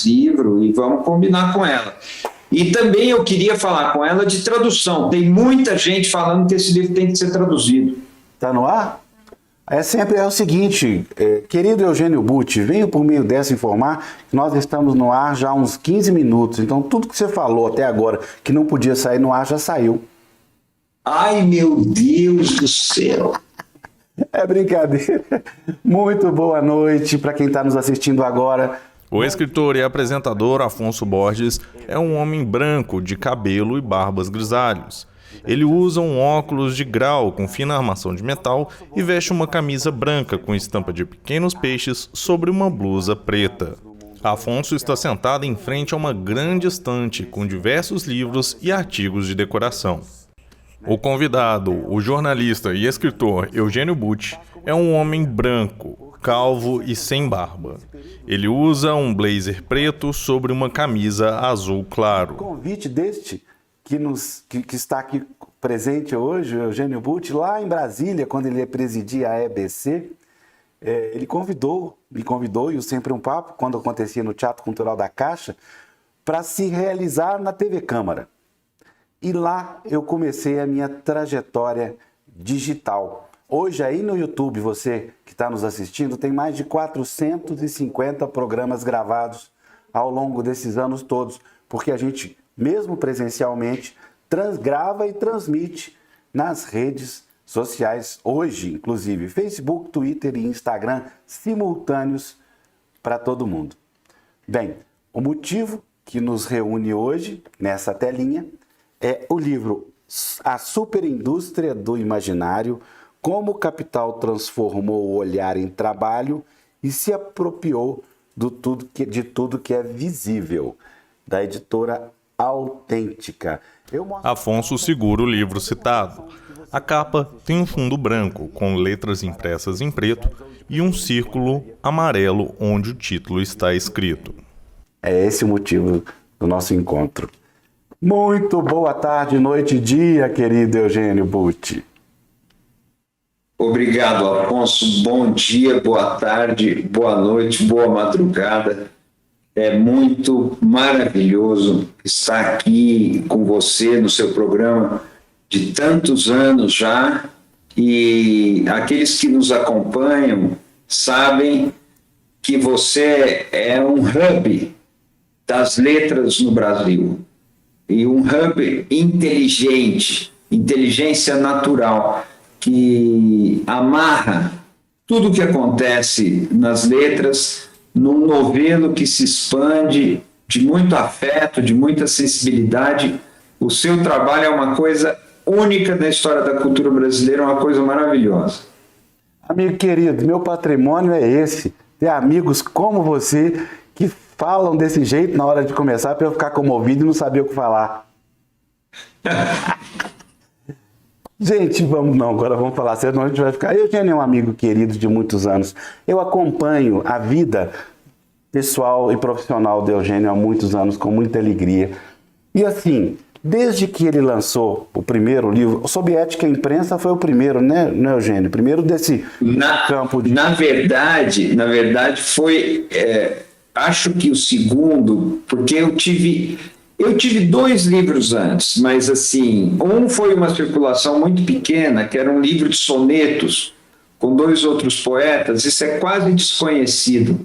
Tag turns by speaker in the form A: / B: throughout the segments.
A: livro e vamos combinar com ela. E também eu queria falar com ela de tradução. Tem muita gente falando que esse livro tem que ser traduzido.
B: Tá no ar? É o seguinte, querido Eugênio Butti, venho por meio dessa informar que nós estamos no ar já há uns 15 minutos, então tudo que você falou até agora que não podia sair no ar já saiu.
A: Ai, meu Deus do céu!
B: É brincadeira. Muito boa noite para quem está nos assistindo agora.
C: O escritor e apresentador Afonso Borges é um homem branco de cabelo e barbas grisalhos. Ele usa um óculos de grau com fina armação de metal e veste uma camisa branca com estampa de pequenos peixes sobre uma blusa preta. Afonso está sentado em frente a uma grande estante com diversos livros e artigos de decoração. O convidado, o jornalista e escritor Eugênio Butti, é um homem branco, calvo e sem barba. Ele usa um blazer preto sobre uma camisa azul claro.
B: O convite deste que está aqui presente hoje, o Eugênio Butti, lá em Brasília, quando ele presidia a EBC, ele me convidou, e o Sempre um Papo, quando acontecia no Teatro Cultural da Caixa, para se realizar na TV Câmara. E lá eu comecei a minha trajetória digital. Hoje aí no YouTube, você que está nos assistindo, tem mais de 450 programas gravados ao longo desses anos todos, porque a gente, mesmo presencialmente, grava e transmite nas redes sociais, hoje, inclusive, Facebook, Twitter e Instagram, simultâneos para todo mundo. Bem, o motivo que nos reúne hoje, nessa telinha, é o livro A Superindústria do Imaginário, como o capital transformou o olhar em trabalho e se apropriou de tudo que é visível, da editora Autêntica.
C: Afonso segura o livro citado. A capa tem um fundo branco, com letras impressas em preto, e um círculo amarelo onde o título está escrito.
B: É esse o motivo do nosso encontro. Muito boa tarde, noite e dia, querido Eugênio Butti.
A: Obrigado, Afonso. Bom dia, boa tarde, boa noite, boa madrugada. É muito maravilhoso estar aqui com você no seu programa de tantos anos já, e aqueles que nos acompanham sabem que você é um hub das letras no Brasil, e um hub inteligente, inteligência natural, que amarra tudo o que acontece nas letras num novelo que se expande de muito afeto, de muita sensibilidade. O seu trabalho é uma coisa única na história da cultura brasileira, uma coisa maravilhosa.
B: Amigo querido, meu patrimônio é esse, ter amigos como você que falam desse jeito na hora de começar para eu ficar comovido e não saber o que falar. Gente, agora vamos falar sério, senão a gente vai ficar... Eugênio é um amigo querido de muitos anos. Eu acompanho a vida pessoal e profissional de Eugênio há muitos anos, com muita alegria. E assim, desde que ele lançou o primeiro livro, Sob Ética e Imprensa foi o primeiro, né, Eugênio? Primeiro desse campo de...
A: Na verdade foi... acho que o segundo, porque eu tive 2 livros antes, mas assim, um foi uma circulação muito pequena, que era um livro de sonetos com 2 outros poetas. Isso é quase desconhecido.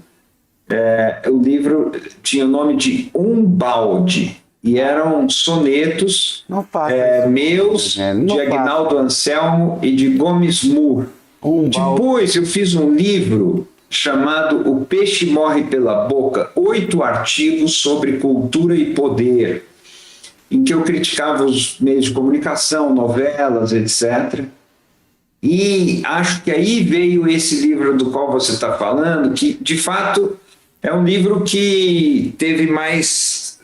A: O livro tinha o nome de Um Balde, e eram sonetos meus, de Agnaldo Anselmo e de Gomes Moore. Depois eu fiz um livro chamado O Peixe Morre pela Boca, 8 artigos sobre cultura e poder, em que eu criticava os meios de comunicação, novelas, etc. E acho que aí veio esse livro do qual você está falando, que de fato é um livro que teve mais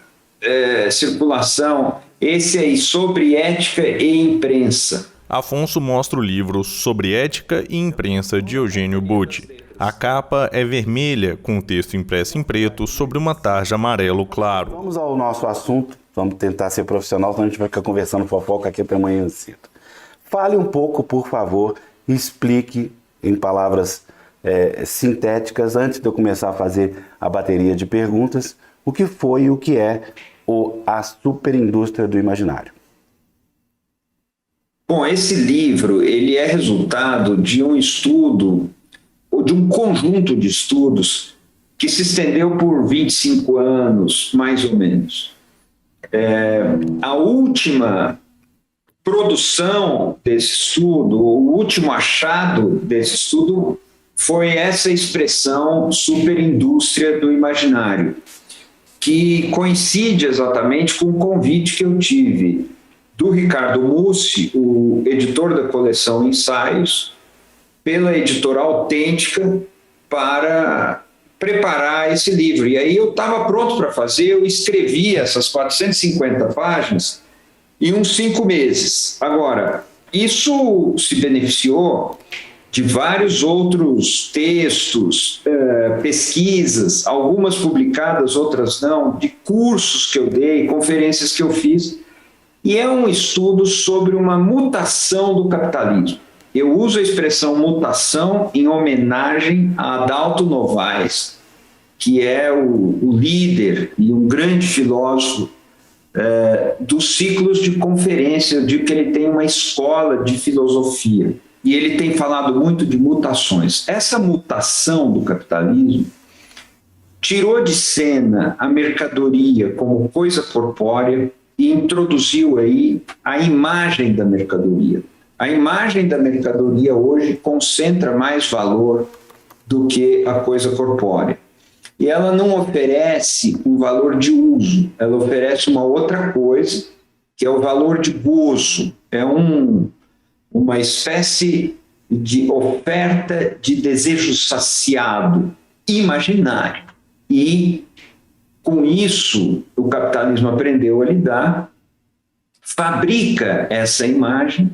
A: circulação, esse aí, Sobre Ética e Imprensa.
C: Afonso mostra o livro Sobre Ética e Imprensa de Eugênio Butti. A capa é vermelha, com o texto impresso em preto sobre uma tarja amarelo claro.
B: Vamos ao nosso assunto, vamos tentar ser profissional, senão a gente vai ficar conversando fofoca aqui até amanhã cedo. Fale um pouco, por favor, e explique em palavras sintéticas, antes de eu começar a fazer a bateria de perguntas, o que foi e o que é a superindústria do imaginário.
A: Bom, esse livro ele é resultado de um estudo, ou de um conjunto de estudos que se estendeu por 25 anos, mais ou menos. A última produção desse estudo, o último achado desse estudo foi essa expressão superindústria do imaginário, que coincide exatamente com o convite que eu tive do Ricardo Mussi, o editor da coleção Ensaios, pela editora Autêntica, para preparar esse livro. E aí eu estava pronto para fazer, eu escrevi essas 450 páginas em uns 5 meses. Agora, isso se beneficiou de vários outros textos, pesquisas, algumas publicadas, outras não, de cursos que eu dei, conferências que eu fiz, e é um estudo sobre uma mutação do capitalismo. Eu uso a expressão mutação em homenagem a Adalto Novaes, que é o líder e um grande filósofo dos ciclos de conferência. Eu digo que ele tem uma escola de filosofia e ele tem falado muito de mutações. Essa mutação do capitalismo tirou de cena a mercadoria como coisa corpórea e introduziu aí a imagem da mercadoria. A imagem da mercadoria hoje concentra mais valor do que a coisa corpórea. E ela não oferece um valor de uso, ela oferece uma outra coisa, que é o valor de gozo. É uma espécie de oferta de desejo saciado, imaginário. E, com isso, o capitalismo aprendeu a lidar, fabrica essa imagem,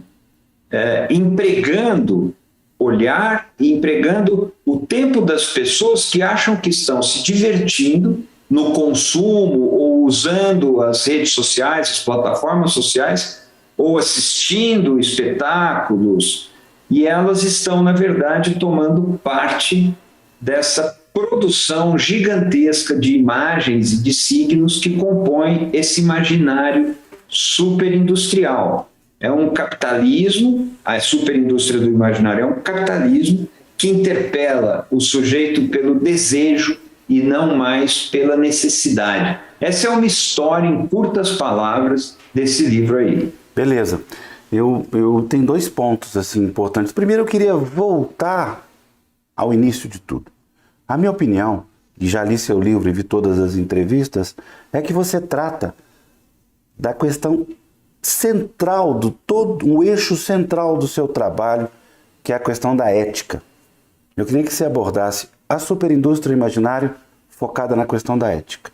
A: empregando olhar e empregando o tempo das pessoas que acham que estão se divertindo no consumo ou usando as redes sociais, as plataformas sociais, ou assistindo espetáculos, e elas estão, na verdade, tomando parte dessa produção gigantesca de imagens e de signos que compõem esse imaginário superindustrial. É um capitalismo, a superindústria do imaginário é um capitalismo que interpela o sujeito pelo desejo e não mais pela necessidade. Essa é uma história em curtas palavras desse livro aí.
B: Beleza. Eu tenho 2 pontos assim importantes. Primeiro, eu queria voltar ao início de tudo. A minha opinião, e já li seu livro e vi todas as entrevistas, é que você trata da questão central o eixo central do seu trabalho, que é a questão da ética. Eu queria que você abordasse a superindústria imaginário focada na questão da ética.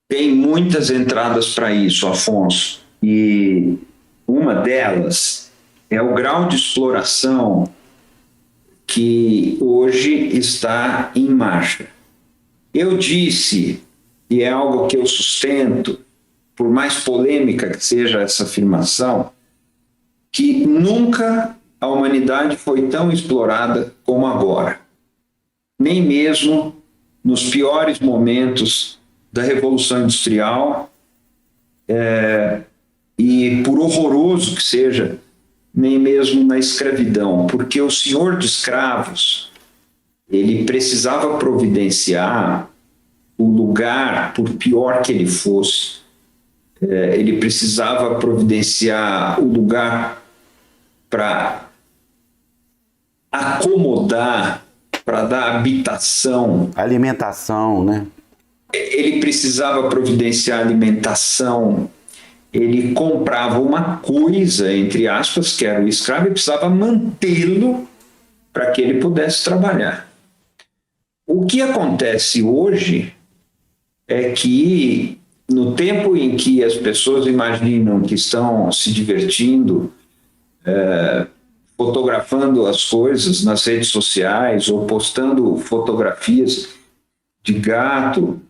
A: Tem muitas entradas para isso, Afonso, e uma delas é o grau de exploração que hoje está em marcha. Eu disse, e é algo que eu sustento, por mais polêmica que seja essa afirmação, que nunca a humanidade foi tão explorada como agora. Nem mesmo nos piores momentos da Revolução Industrial, e por horroroso que seja, nem mesmo na escravidão, porque o senhor de escravos, ele precisava providenciar o lugar, por pior que ele fosse, ele precisava providenciar o lugar para acomodar, para dar habitação.
B: Alimentação, né?
A: Ele precisava providenciar alimentação, ele comprava uma coisa, entre aspas, que era o escravo, e precisava mantê-lo para que ele pudesse trabalhar. O que acontece hoje é que, no tempo em que as pessoas imaginam que estão se divertindo, fotografando as coisas nas redes sociais ou postando fotografias de gato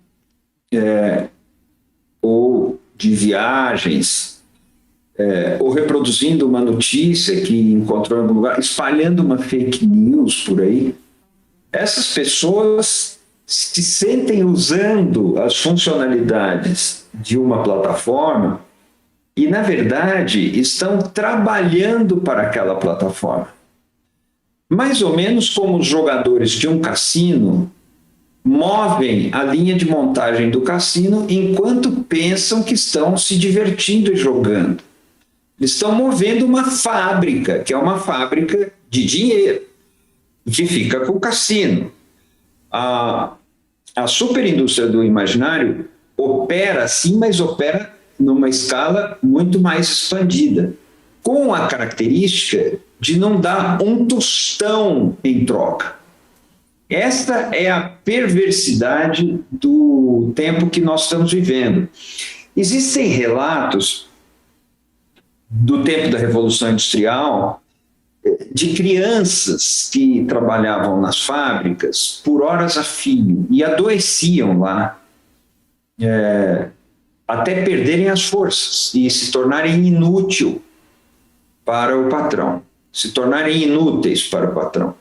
A: ou de viagens, ou reproduzindo uma notícia que encontrou em algum lugar, espalhando uma fake news por aí, essas pessoas se sentem usando as funcionalidades de uma plataforma e, na verdade, estão trabalhando para aquela plataforma. Mais ou menos como os jogadores de um cassino movem a linha de montagem do cassino enquanto pensam que estão se divertindo e jogando. Eles estão movendo uma fábrica, que é uma fábrica de dinheiro, que fica com o cassino. A superindústria do imaginário opera assim, mas opera numa escala muito mais expandida, com a característica de não dar um tostão em troca. Esta é a perversidade do tempo que nós estamos vivendo. Existem relatos do tempo da Revolução Industrial de crianças que trabalhavam nas fábricas por horas a fio e adoeciam lá, até perderem as forças e se tornarem inúteis para o patrão, se tornarem inúteis para o patrão.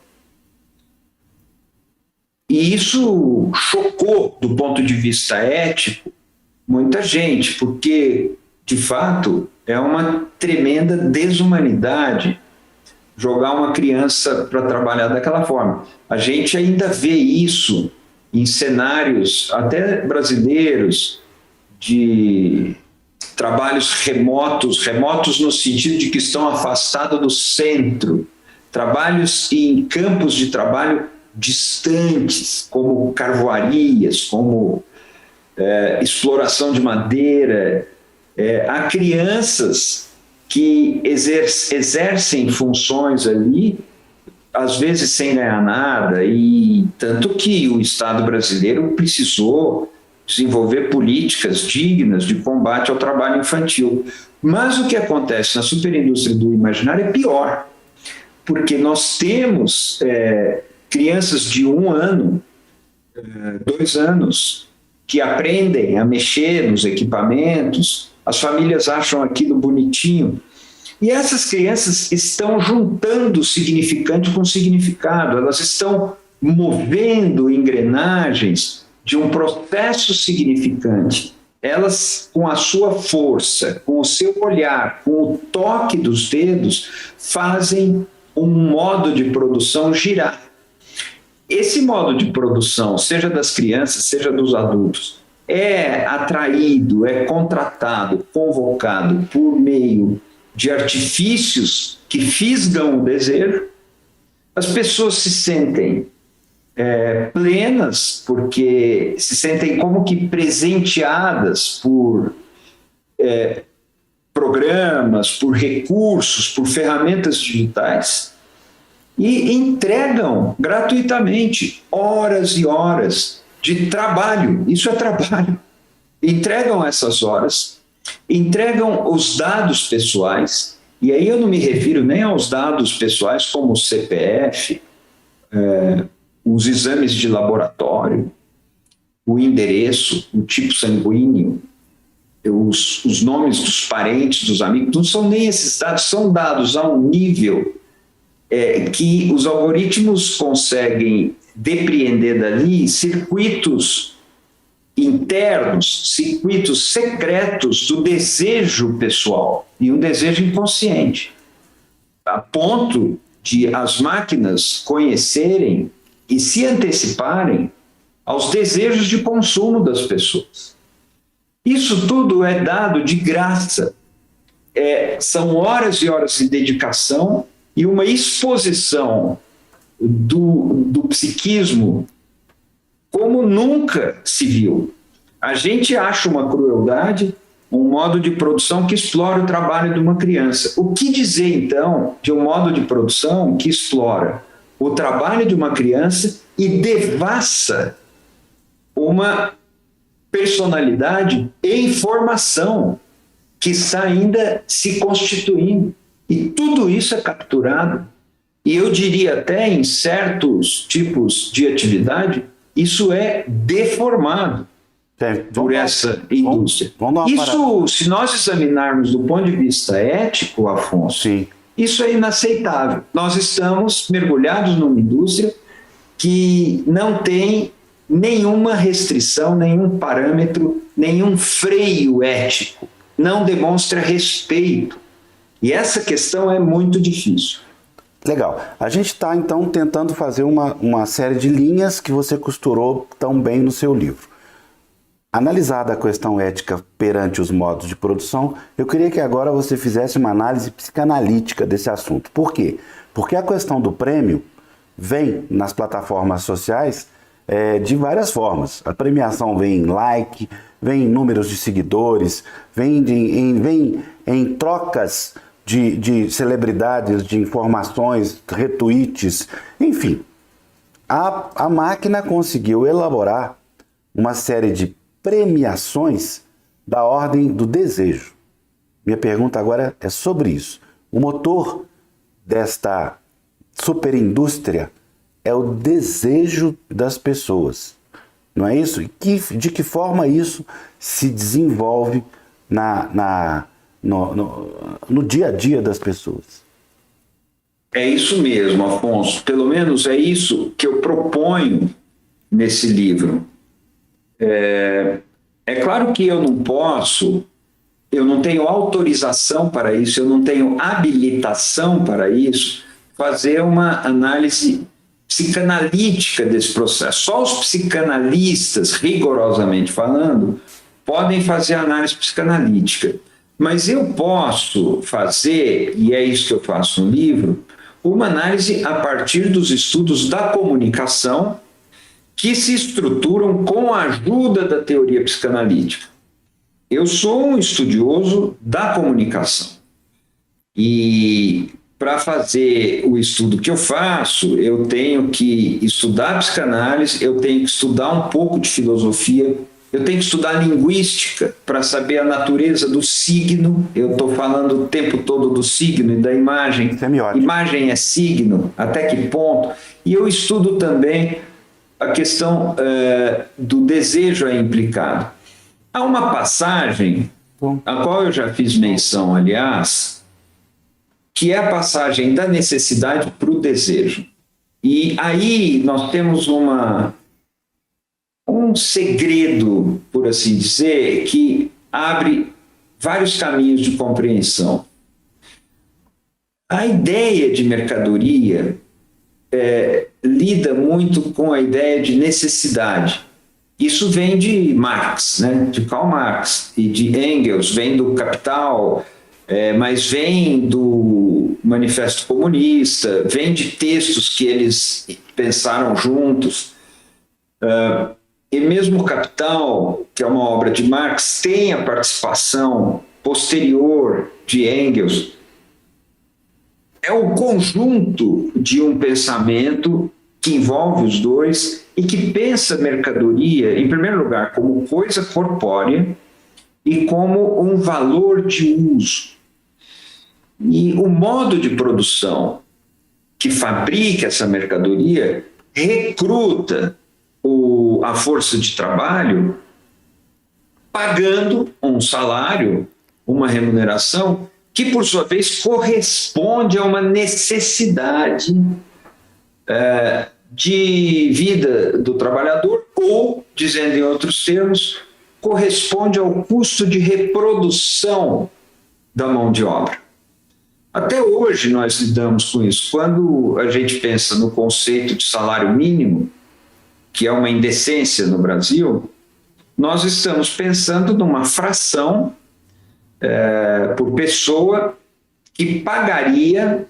A: E isso chocou, do ponto de vista ético, muita gente, porque, de fato, é uma tremenda desumanidade jogar uma criança para trabalhar daquela forma. A gente ainda vê isso em cenários até brasileiros, de trabalhos remotos no sentido de que estão afastados do centro, trabalhos em campos de trabalho distantes, como carvoarias, como exploração de madeira. Há crianças que exercem funções ali, às vezes sem ganhar nada, e tanto que o Estado brasileiro precisou desenvolver políticas dignas de combate ao trabalho infantil. Mas o que acontece na superindústria do imaginário é pior, porque nós temos crianças de 1 ano, 2 anos, que aprendem a mexer nos equipamentos, as famílias acham aquilo bonitinho, e essas crianças estão juntando o significante com o significado, elas estão movendo engrenagens de um processo significante. Elas, com a sua força, com o seu olhar, com o toque dos dedos, fazem um modo de produção girar. Esse modo de produção, seja das crianças, seja dos adultos, é atraído, é contratado, convocado por meio de artifícios que fisgam o desejo. As pessoas se sentem plenas, porque se sentem como que presenteadas por programas, por recursos, por ferramentas digitais, e entregam gratuitamente horas e horas de trabalho. Isso é trabalho. Entregam essas horas, entregam os dados pessoais, e aí eu não me refiro nem aos dados pessoais como o CPF, os exames de laboratório, o endereço, o tipo sanguíneo, os nomes dos parentes, dos amigos. Não são nem esses dados, são dados a um nível que os algoritmos conseguem depreender dali circuitos internos, circuitos secretos do desejo pessoal e um desejo inconsciente, a ponto de as máquinas conhecerem e se anteciparem aos desejos de consumo das pessoas. Isso tudo é dado de graça. São horas e horas de dedicação e uma exposição do psiquismo como nunca se viu. A gente acha uma crueldade, um modo de produção que explora o trabalho de uma criança. O que dizer, então, de um modo de produção que explora o trabalho de uma criança e devassa uma personalidade em formação que está ainda se constituindo? E tudo isso é capturado. E eu diria até em certos tipos de atividade, isso é deformado por essa indústria. Isso, se nós examinarmos do ponto de vista ético, Afonso, sim, isso é inaceitável. Nós estamos mergulhados numa indústria que não tem nenhuma restrição, nenhum parâmetro, nenhum freio ético. Não demonstra respeito. E essa questão é muito difícil.
B: Legal. A gente está, então, tentando fazer uma série de linhas que você costurou tão bem no seu livro. Analisada a questão ética perante os modos de produção, eu queria que agora você fizesse uma análise psicanalítica desse assunto. Por quê? Porque a questão do prêmio vem nas plataformas sociais de várias formas. A premiação vem em like, vem em números de seguidores, vem em trocas de celebridades, de informações, retweets, enfim. A máquina conseguiu elaborar uma série de premiações da ordem do desejo. Minha pergunta agora é sobre isso. O motor desta superindústria é o desejo das pessoas, não é isso? De que forma isso se desenvolve no dia a dia das pessoas?
A: É isso mesmo, Afonso. Pelo menos é isso que eu proponho nesse livro. É claro que eu não tenho autorização para isso, eu não tenho habilitação para isso, fazer uma análise psicanalítica desse processo. Só os psicanalistas, rigorosamente falando, podem fazer análise psicanalítica. Mas eu posso fazer, e é isso que eu faço no livro, uma análise a partir dos estudos da comunicação que se estruturam com a ajuda da teoria psicanalítica. Eu sou um estudioso da comunicação e para fazer o estudo que eu faço, eu tenho que estudar psicanálise, eu tenho que estudar um pouco de filosofia, eu tenho que estudar linguística para saber a natureza do signo. Eu estou falando o tempo todo do signo e da imagem.
B: Semiótica.
A: Imagem é signo, até que ponto? E eu estudo também a questão do desejo aí implicado. Há uma passagem, a qual eu já fiz menção, aliás, que é a passagem da necessidade para o desejo. E aí nós temos um segredo, por assim dizer, que abre vários caminhos de compreensão. A ideia de mercadoria lida muito com a ideia de necessidade. Isso vem de Marx, né? De Karl Marx e de Engels, vem do Capital, mas vem do Manifesto Comunista, vem de textos que eles pensaram juntos. E mesmo o Capital, que é uma obra de Marx, tem a participação posterior de Engels. É o conjunto de um pensamento que envolve os dois e que pensa mercadoria, em primeiro lugar, como coisa corpórea e como um valor de uso. E o modo de produção que fabrica essa mercadoria recruta a força de trabalho pagando um salário, uma remuneração, que por sua vez corresponde a uma necessidade de vida do trabalhador, ou, dizendo em outros termos, corresponde ao custo de reprodução da mão de obra. Até hoje nós lidamos com isso. Quando a gente pensa no conceito de salário mínimo, que é uma indecência no Brasil, nós estamos pensando numa fração por pessoa que pagaria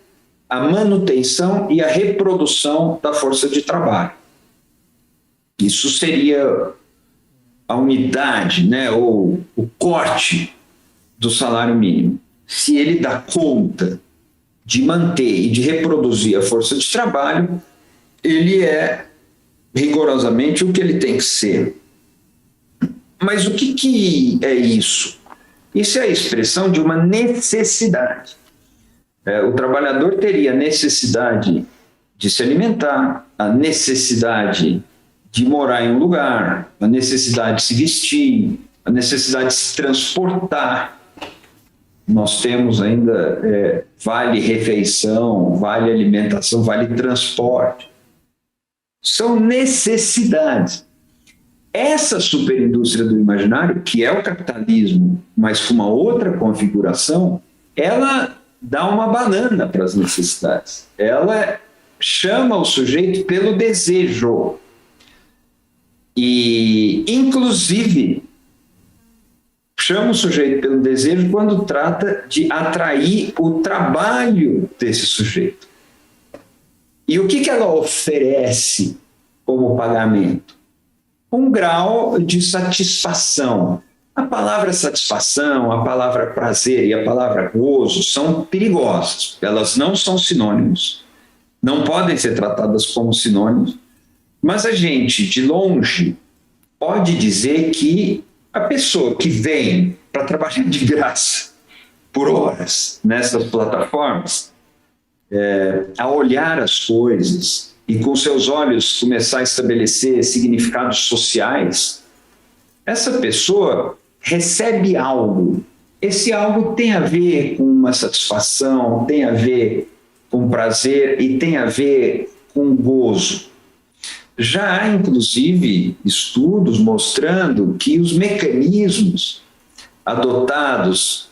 A: a manutenção e a reprodução da força de trabalho. Isso seria a unidade, né, ou o corte do salário mínimo. Se ele dá conta de manter e de reproduzir a força de trabalho, ele é rigorosamente o que ele tem que ser. Mas o que é isso? Isso é a expressão de uma necessidade. O trabalhador teria a necessidade de se alimentar, a necessidade de morar em um lugar, a necessidade de se vestir, a necessidade de se transportar. Nós temos ainda vale refeição, vale alimentação, vale transporte. São necessidades. essa superindústria do imaginário, que é o capitalismo, mas com uma outra configuração, ela dá uma banana para as necessidades. Ela chama o sujeito pelo desejo. E, inclusive, chama o sujeito pelo desejo quando trata de atrair o trabalho desse sujeito. E o que ela oferece como pagamento? Um grau de satisfação. A palavra satisfação, a palavra prazer e a palavra gozo são perigosas. Elas não são sinônimos. Não podem ser tratadas como sinônimos. Mas a gente, de longe, pode dizer que a pessoa que vem para trabalhar de graça por horas nessas plataformas, a olhar as coisas e com seus olhos começar a estabelecer significados sociais, essa pessoa recebe algo. Esse algo tem a ver com uma satisfação, tem a ver com prazer e tem a ver com gozo. Já há, inclusive, estudos mostrando que os mecanismos adotados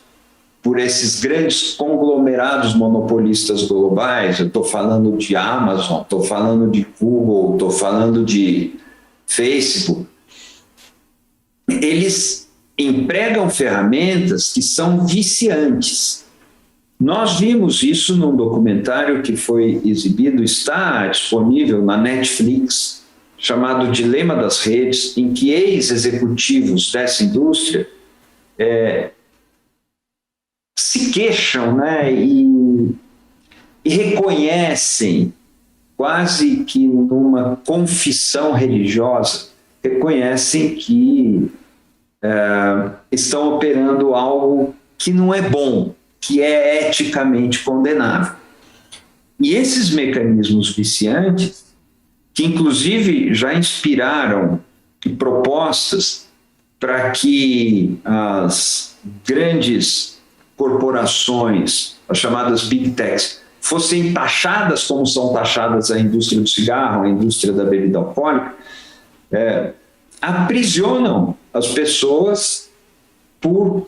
A: por esses grandes conglomerados monopolistas globais, eu estou falando de Amazon, estou falando de Google, estou falando de Facebook, eles empregam ferramentas que são viciantes. Nós vimos isso num documentário que foi exibido, está disponível na Netflix, chamado Dilema das Redes, em que ex-executivos dessa indústria se queixam, né, e reconhecem, quase que numa confissão religiosa, reconhecem que estão operando algo que não é bom, que é eticamente condenável. E esses mecanismos viciantes, que inclusive já inspiraram propostas para que as grandes corporações, as chamadas Big Techs, fossem taxadas como são taxadas a indústria do cigarro, a indústria da bebida alcoólica, aprisionam as pessoas por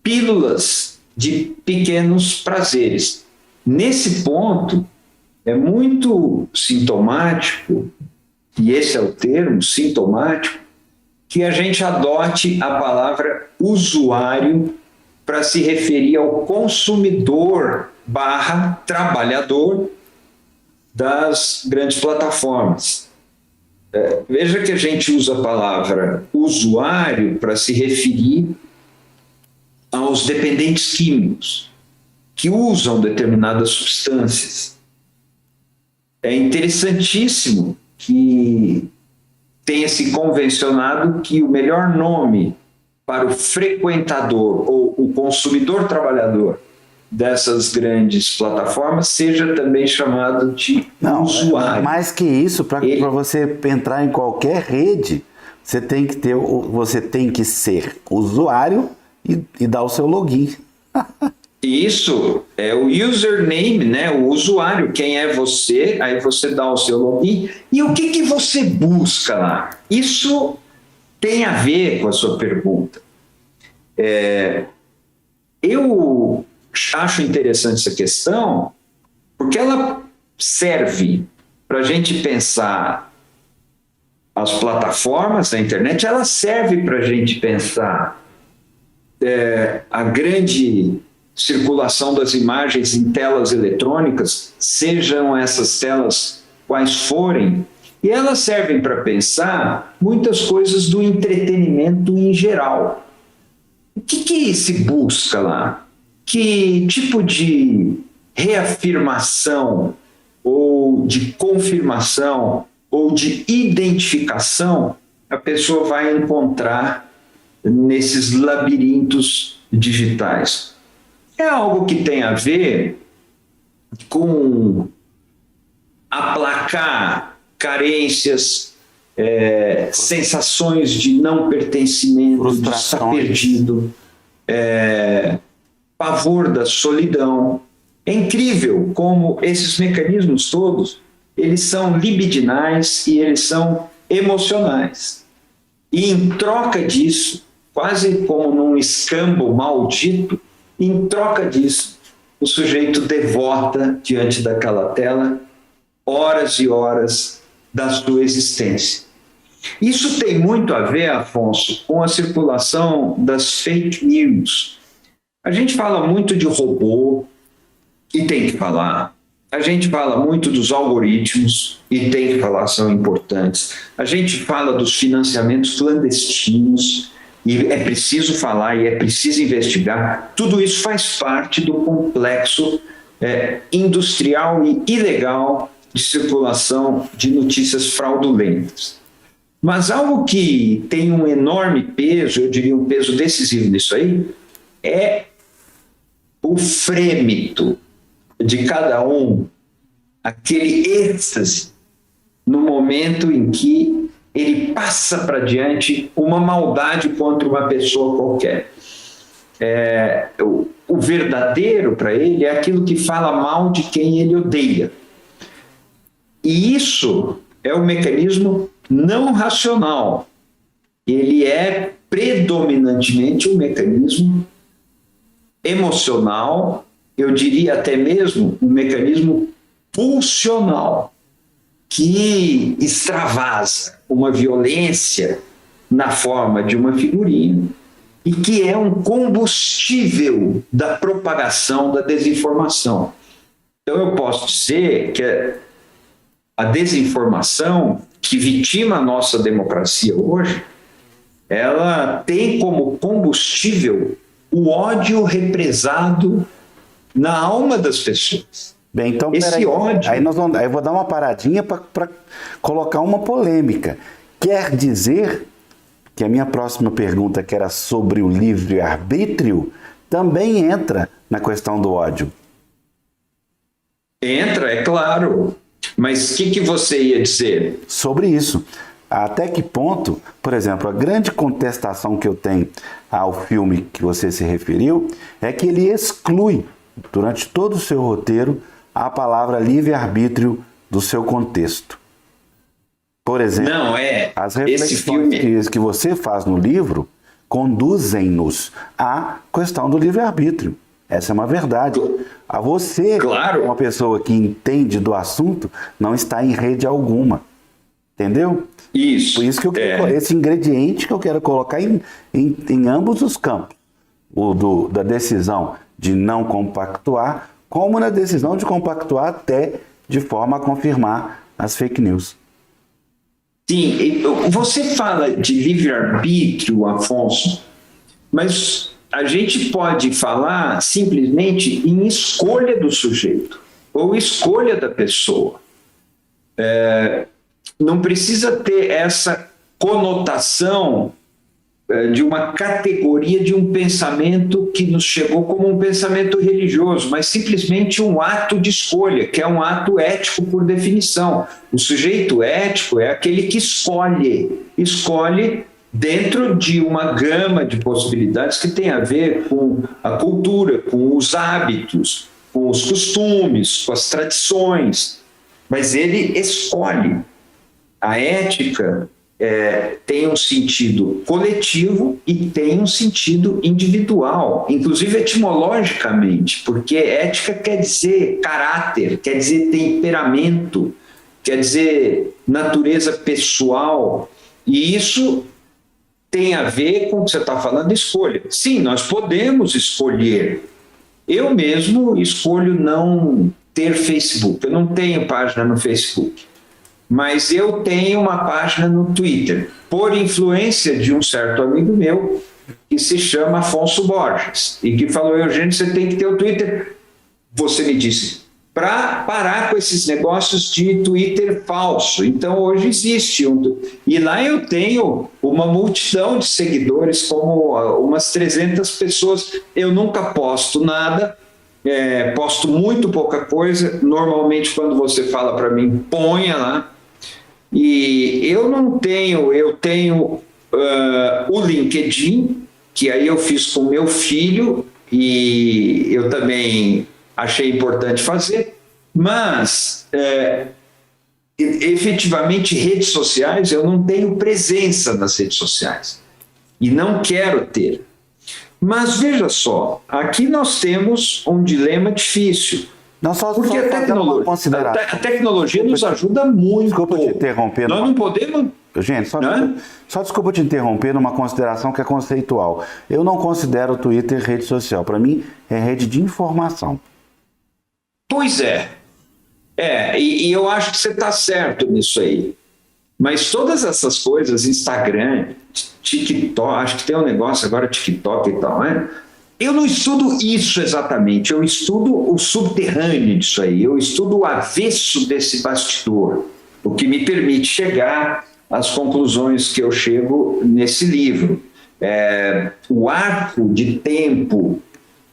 A: pílulas de pequenos prazeres. Nesse ponto, é muito sintomático, e esse é o termo, sintomático, que a gente adote a palavra usuário para se referir ao consumidor / trabalhador das grandes plataformas. Veja que a gente usa a palavra usuário para se referir aos dependentes químicos que usam determinadas substâncias. É interessantíssimo que tenha se convencionado que o melhor nome para o frequentador ou o consumidor trabalhador dessas grandes plataformas seja também chamado de usuário.
B: Mais que isso, para você entrar em qualquer rede, você tem que ser usuário e dar o seu login.
A: Isso é o username, né? O usuário, quem é você, aí você dá o seu login. E o que você busca lá? Isso tem a ver com a sua pergunta. Eu acho interessante essa questão porque ela serve para a gente pensar as plataformas da internet, ela serve para a gente pensar a grande circulação das imagens em telas eletrônicas, sejam essas telas quais forem, e elas servem para pensar muitas coisas do entretenimento em geral. O que se busca lá? Que tipo de reafirmação, ou de confirmação, ou de identificação a pessoa vai encontrar nesses labirintos digitais? É algo que tem a ver com aplacar carências, sensações de não pertencimento, de estar perdido, pavor da solidão. É incrível como esses mecanismos todos, eles são libidinais e eles são emocionais. E em troca disso, quase como num escambo maldito, em troca disso, o sujeito devota diante daquela tela horas e horas da sua existência. Isso tem muito a ver, Afonso, com a circulação das fake news. A gente fala muito de robô, e tem que falar. A gente fala muito dos algoritmos, e tem que falar, são importantes. A gente fala dos financiamentos clandestinos, e é preciso falar e é preciso investigar. Tudo isso faz parte do complexo industrial e ilegal de circulação de notícias fraudulentas. Mas algo que tem um enorme peso, eu diria um peso decisivo nisso aí, é o frêmito de cada um, aquele êxtase no momento em que ele passa para diante uma maldade contra uma pessoa qualquer. O verdadeiro para ele é aquilo que fala mal de quem ele odeia. E isso é um mecanismo não racional. Ele é predominantemente um mecanismo emocional, eu diria até mesmo um mecanismo pulsional, que extravasa uma violência na forma de uma figurinha e que é um combustível da propagação da desinformação. Então eu posso dizer que a desinformação que vitima a nossa democracia hoje, ela tem como combustível o ódio represado na alma das pessoas.
B: Bem, então,
A: esse ódio...
B: aí eu vou dar uma paradinha para colocar uma polêmica. Quer dizer que a minha próxima pergunta, que era sobre o livre-arbítrio, também entra na questão do ódio?
A: Entra, é claro. Mas o que você ia dizer?
B: Sobre isso. Até que ponto, por exemplo, a grande contestação que eu tenho ao filme que você se referiu é que ele exclui, durante todo o seu roteiro, a palavra livre-arbítrio do seu contexto. Por exemplo, as reflexões que você faz no livro conduzem-nos à questão do livre-arbítrio. Essa é uma verdade. A você,
A: claro,
B: uma pessoa que entende do assunto, não está em rede alguma. Entendeu?
A: Isso.
B: Por isso que esse ingrediente que eu quero colocar em ambos os campos. Da decisão de não compactuar, como na decisão de compactuar até de forma a confirmar as fake news.
A: Sim, você fala de livre-arbítrio, Afonso, mas a gente pode falar simplesmente em escolha do sujeito, ou escolha da pessoa. Não precisa ter essa conotação de uma categoria de um pensamento que nos chegou como um pensamento religioso, mas simplesmente um ato de escolha, que é um ato ético por definição. O sujeito ético é aquele que escolhe dentro de uma gama de possibilidades que tem a ver com a cultura, com os hábitos, com os costumes, com as tradições, mas ele escolhe. A ética tem um sentido coletivo e tem um sentido individual, inclusive etimologicamente, porque ética quer dizer caráter, quer dizer temperamento, quer dizer natureza pessoal, e isso tem a ver com o que você está falando de escolha. Sim, nós podemos escolher. Eu mesmo escolho não ter Facebook, eu não tenho página no Facebook. Mas eu tenho uma página no Twitter, por influência de um certo amigo meu, que se chama Afonso Borges, e que falou: Eugênio, você tem que ter o Twitter. Você me disse, para parar com esses negócios de Twitter falso. Então, hoje existe e lá eu tenho uma multidão de seguidores, como umas 300 pessoas. Eu nunca posto nada, posto muito pouca coisa. Normalmente, quando você fala para mim, ponha lá. E eu tenho o LinkedIn, que aí eu fiz com meu filho, e eu também achei importante fazer, mas efetivamente, redes sociais, eu não tenho presença nas redes sociais e não quero ter. Mas veja só, aqui nós temos um dilema difícil.
B: Não, só
A: porque a tecnologia nos ajuda muito.
B: Desculpa te interromper.
A: Nós não podemos...
B: Gente, só desculpa te interromper numa consideração que é conceitual. Eu não considero o Twitter rede social. Para mim, é rede de informação.
A: Pois é. E eu acho que você está certo nisso aí. Mas todas essas coisas, Instagram, TikTok, acho que tem um negócio agora, TikTok e tal, né? Eu não estudo isso exatamente, eu estudo o subterrâneo disso aí, eu estudo o avesso desse bastidor, o que me permite chegar às conclusões que eu chego nesse livro. O arco de tempo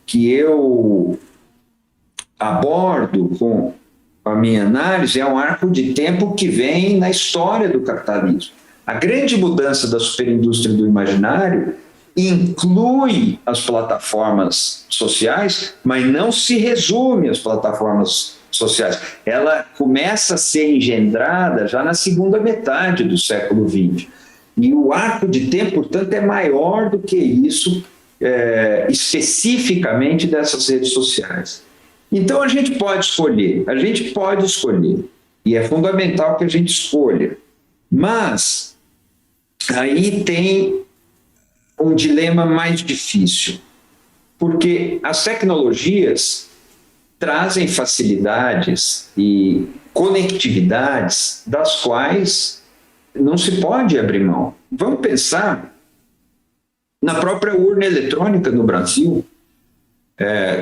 A: que eu abordo com a minha análise é um arco de tempo que vem na história do capitalismo. A grande mudança da superindústria do imaginário inclui as plataformas sociais, mas não se resume às plataformas sociais. Ela começa a ser engendrada já na segunda metade do século XX. E o arco de tempo, portanto, é maior do que isso, especificamente dessas redes sociais. Então a gente pode escolher, e é fundamental que a gente escolha. Mas aí tem um dilema mais difícil, porque as tecnologias trazem facilidades e conectividades das quais não se pode abrir mão. Vamos pensar na própria urna eletrônica no Brasil.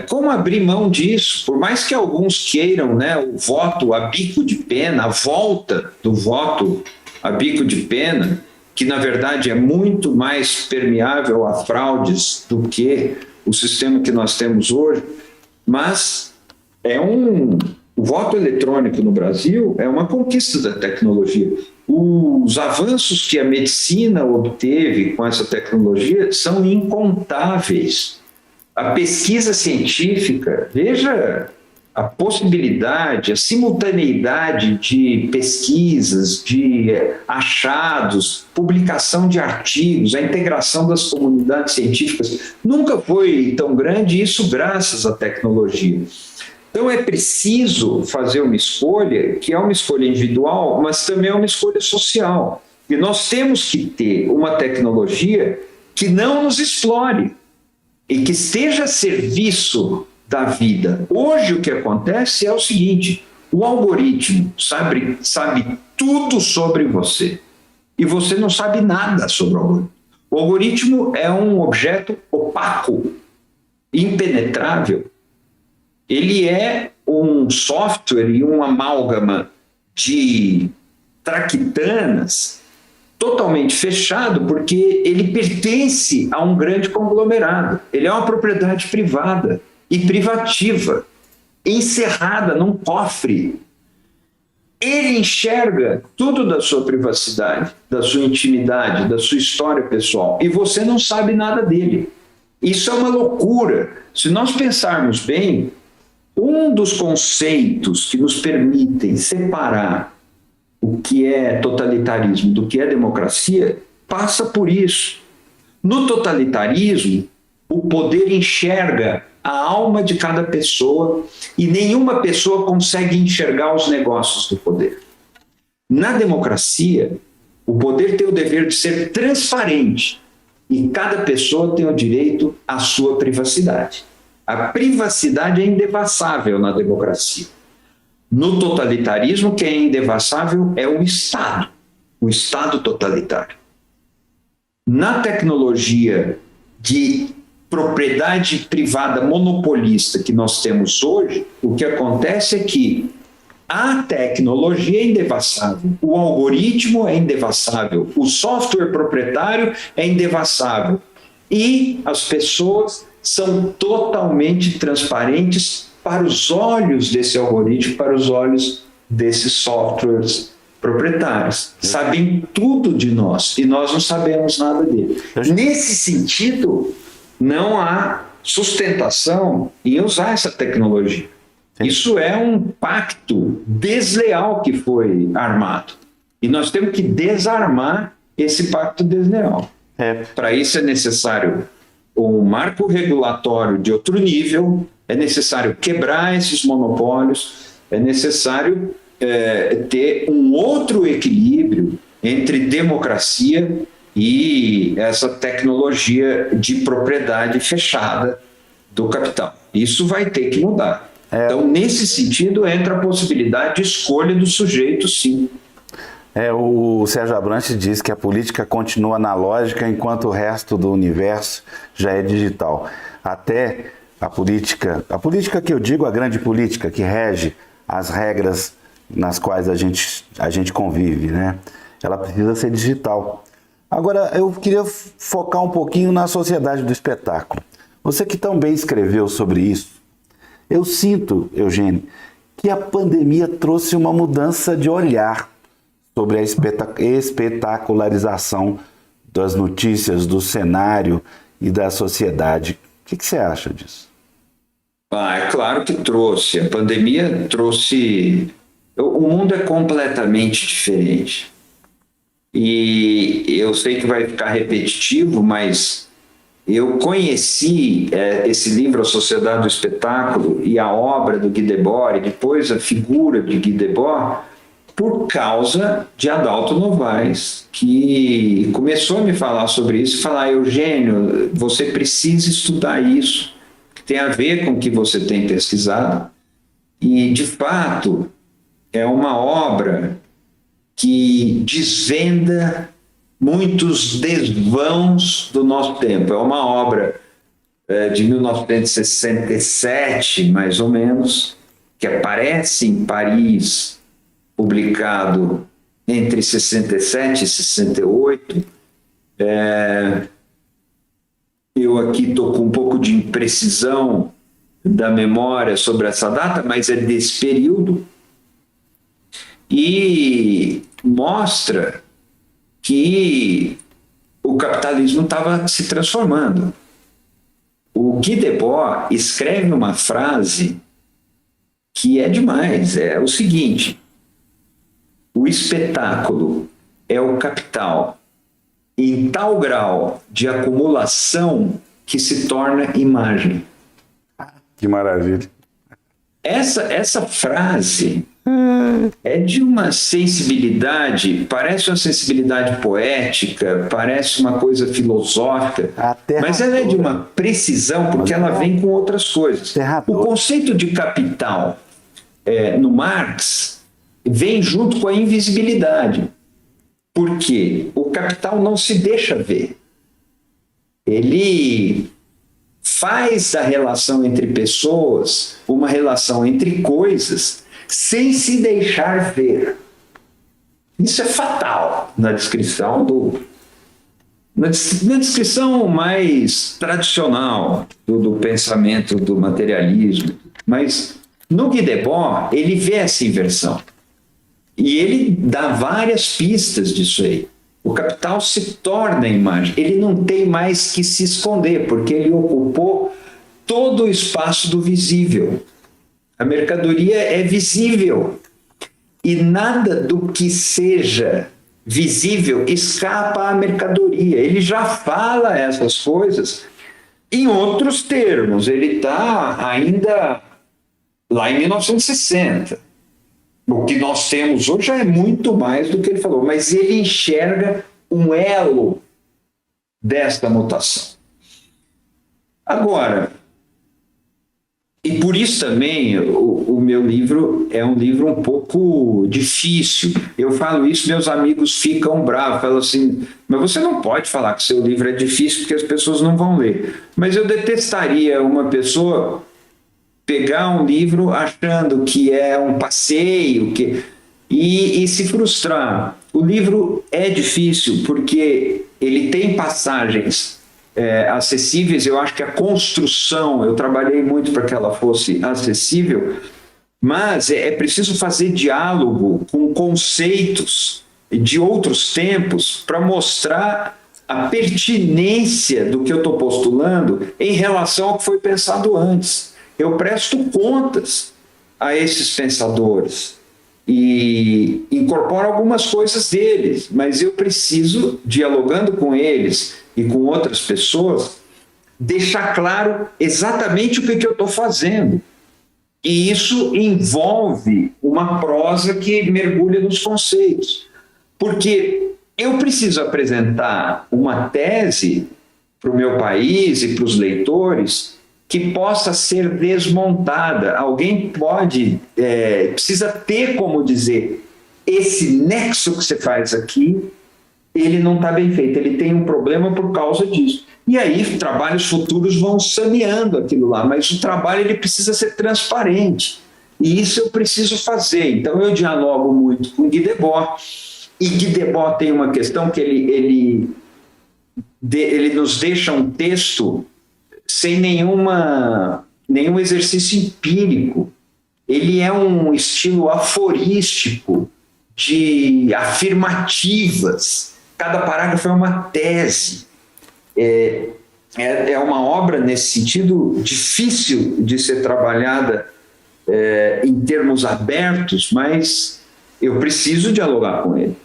A: Como abrir mão disso? Por mais que alguns queiram, né, o voto a bico de pena, a volta do voto a bico de pena, que na verdade é muito mais permeável a fraudes do que o sistema que nós temos hoje, mas o voto eletrônico no Brasil é uma conquista da tecnologia. Os avanços que a medicina obteve com essa tecnologia são incontáveis. A pesquisa científica, veja a possibilidade, a simultaneidade de pesquisas, de achados, publicação de artigos, a integração das comunidades científicas nunca foi tão grande, isso graças à tecnologia. Então é preciso fazer uma escolha, que é uma escolha individual, mas também é uma escolha social. E nós temos que ter uma tecnologia que não nos explore e que esteja a serviço da vida. Hoje o que acontece é o seguinte: o algoritmo sabe tudo sobre você e você não sabe nada sobre o algoritmo. O algoritmo é um objeto opaco, impenetrável. Ele é um software e um amálgama de traquitanas totalmente fechado, porque ele pertence a um grande conglomerado. Ele é uma propriedade privada e privativa, encerrada num cofre. Ele enxerga tudo da sua privacidade, da sua intimidade, da sua história pessoal, e você não sabe nada dele. Isso é uma loucura. Se nós pensarmos bem, um dos conceitos que nos permitem separar o que é totalitarismo do que é democracia passa por isso. No totalitarismo, o poder enxerga a alma de cada pessoa e nenhuma pessoa consegue enxergar os negócios do poder. Na democracia, o poder tem o dever de ser transparente e cada pessoa tem o direito à sua privacidade. A privacidade é indevassável na democracia. No totalitarismo, quem é indevassável é o Estado totalitário. Na tecnologia de propriedade privada monopolista que nós temos hoje, o que acontece é que a tecnologia é indevassável, o algoritmo é indevassável, o software proprietário é indevassável e as pessoas são totalmente transparentes para os olhos desse algoritmo, para os olhos desses softwares proprietários. Sabem tudo de nós e nós não sabemos nada dele. Nesse sentido, não há sustentação em usar essa tecnologia. Isso é um pacto desleal que foi armado. E nós temos que desarmar esse pacto desleal. Para isso é necessário um marco regulatório de outro nível, é necessário quebrar esses monopólios, é necessário ter um outro equilíbrio entre democracia e essa tecnologia de propriedade fechada do capital. Isso vai ter que mudar. Então, nesse sentido, entra a possibilidade de escolha do sujeito, sim.
B: O Sérgio Abrantes diz que a política continua analógica enquanto o resto do universo já é digital. Até a política que eu digo, a grande política que rege as regras nas quais a gente convive, né? Ela precisa ser digital. Agora, eu queria focar um pouquinho na sociedade do espetáculo. Você que também escreveu sobre isso, eu sinto, Eugênio, que a pandemia trouxe uma mudança de olhar sobre a espetacularização das notícias, do cenário e da sociedade. O que você acha disso?
A: É claro que trouxe. A pandemia trouxe... O mundo é completamente diferente. E eu sei que vai ficar repetitivo, mas eu conheci esse livro, A Sociedade do Espetáculo, e a obra do Guy Debord, e depois a figura de Guy Debord, por causa de Adalto Novaes, que começou a me falar sobre isso, falar: Eugênio, você precisa estudar isso, que tem a ver com o que você tem pesquisado. E, de fato, é uma obra que desvenda muitos desvãos do nosso tempo. É uma obra de 1967, mais ou menos, que aparece em Paris, publicado entre 67 e 68. Eu aqui estou com um pouco de imprecisão da memória sobre essa data, mas é desse período, e mostra que o capitalismo estava se transformando. O Guy Debord escreve uma frase que é demais, é o seguinte: o espetáculo é o capital em tal grau de acumulação que se torna imagem.
B: Que maravilha.
A: Essa frase é de uma sensibilidade, parece uma sensibilidade poética, parece uma coisa filosófica, mas ela é de uma precisão, porque ela vem com outras coisas. O conceito de capital no Marx vem junto com a invisibilidade, porque o capital não se deixa ver. Ele faz a relação entre pessoas uma relação entre coisas sem se deixar ver. Isso é fatal na descrição na descrição mais tradicional do pensamento do materialismo. Mas no Guy Debord ele vê essa inversão e ele dá várias pistas disso aí. O capital se torna imagem, ele não tem mais que se esconder, porque ele ocupou todo o espaço do visível. A mercadoria é visível e nada do que seja visível escapa à mercadoria. Ele já fala essas coisas em outros termos. Ele está ainda lá em 1960. O que nós temos hoje já é muito mais do que ele falou, mas ele enxerga um elo desta mutação. Agora, e por isso também o meu livro é um livro um pouco difícil. Eu falo isso, meus amigos ficam bravos, falam assim: mas você não pode falar que seu livro é difícil porque as pessoas não vão ler. Mas eu detestaria uma pessoa pegar um livro achando que é um passeio e se frustrar. O livro é difícil porque ele tem passagens acessíveis. Eu acho que a construção, eu trabalhei muito para que ela fosse acessível, mas é preciso fazer diálogo com conceitos de outros tempos para mostrar a pertinência do que eu estou postulando em relação ao que foi pensado antes. Eu presto contas a esses pensadores e incorporo algumas coisas deles, mas eu preciso, dialogando com eles e com outras pessoas, deixar claro exatamente o que eu estou fazendo. E isso envolve uma prosa que mergulha nos conceitos, porque eu preciso apresentar uma tese para o meu país e para os leitores que possa ser desmontada. Alguém precisa ter como dizer, esse nexo que você faz aqui, ele não está bem feito, ele tem um problema por causa disso. E aí, trabalhos futuros vão saneando aquilo lá, mas o trabalho ele precisa ser transparente. E isso eu preciso fazer. Então, eu dialogo muito com Guy Debord. E Guy Debord tem uma questão que ele nos deixa um texto sem nenhum exercício empírico. Ele é um estilo aforístico de afirmativas. Cada parágrafo é uma tese. É uma obra, nesse sentido, difícil de ser trabalhada em termos abertos, mas eu preciso dialogar com ele.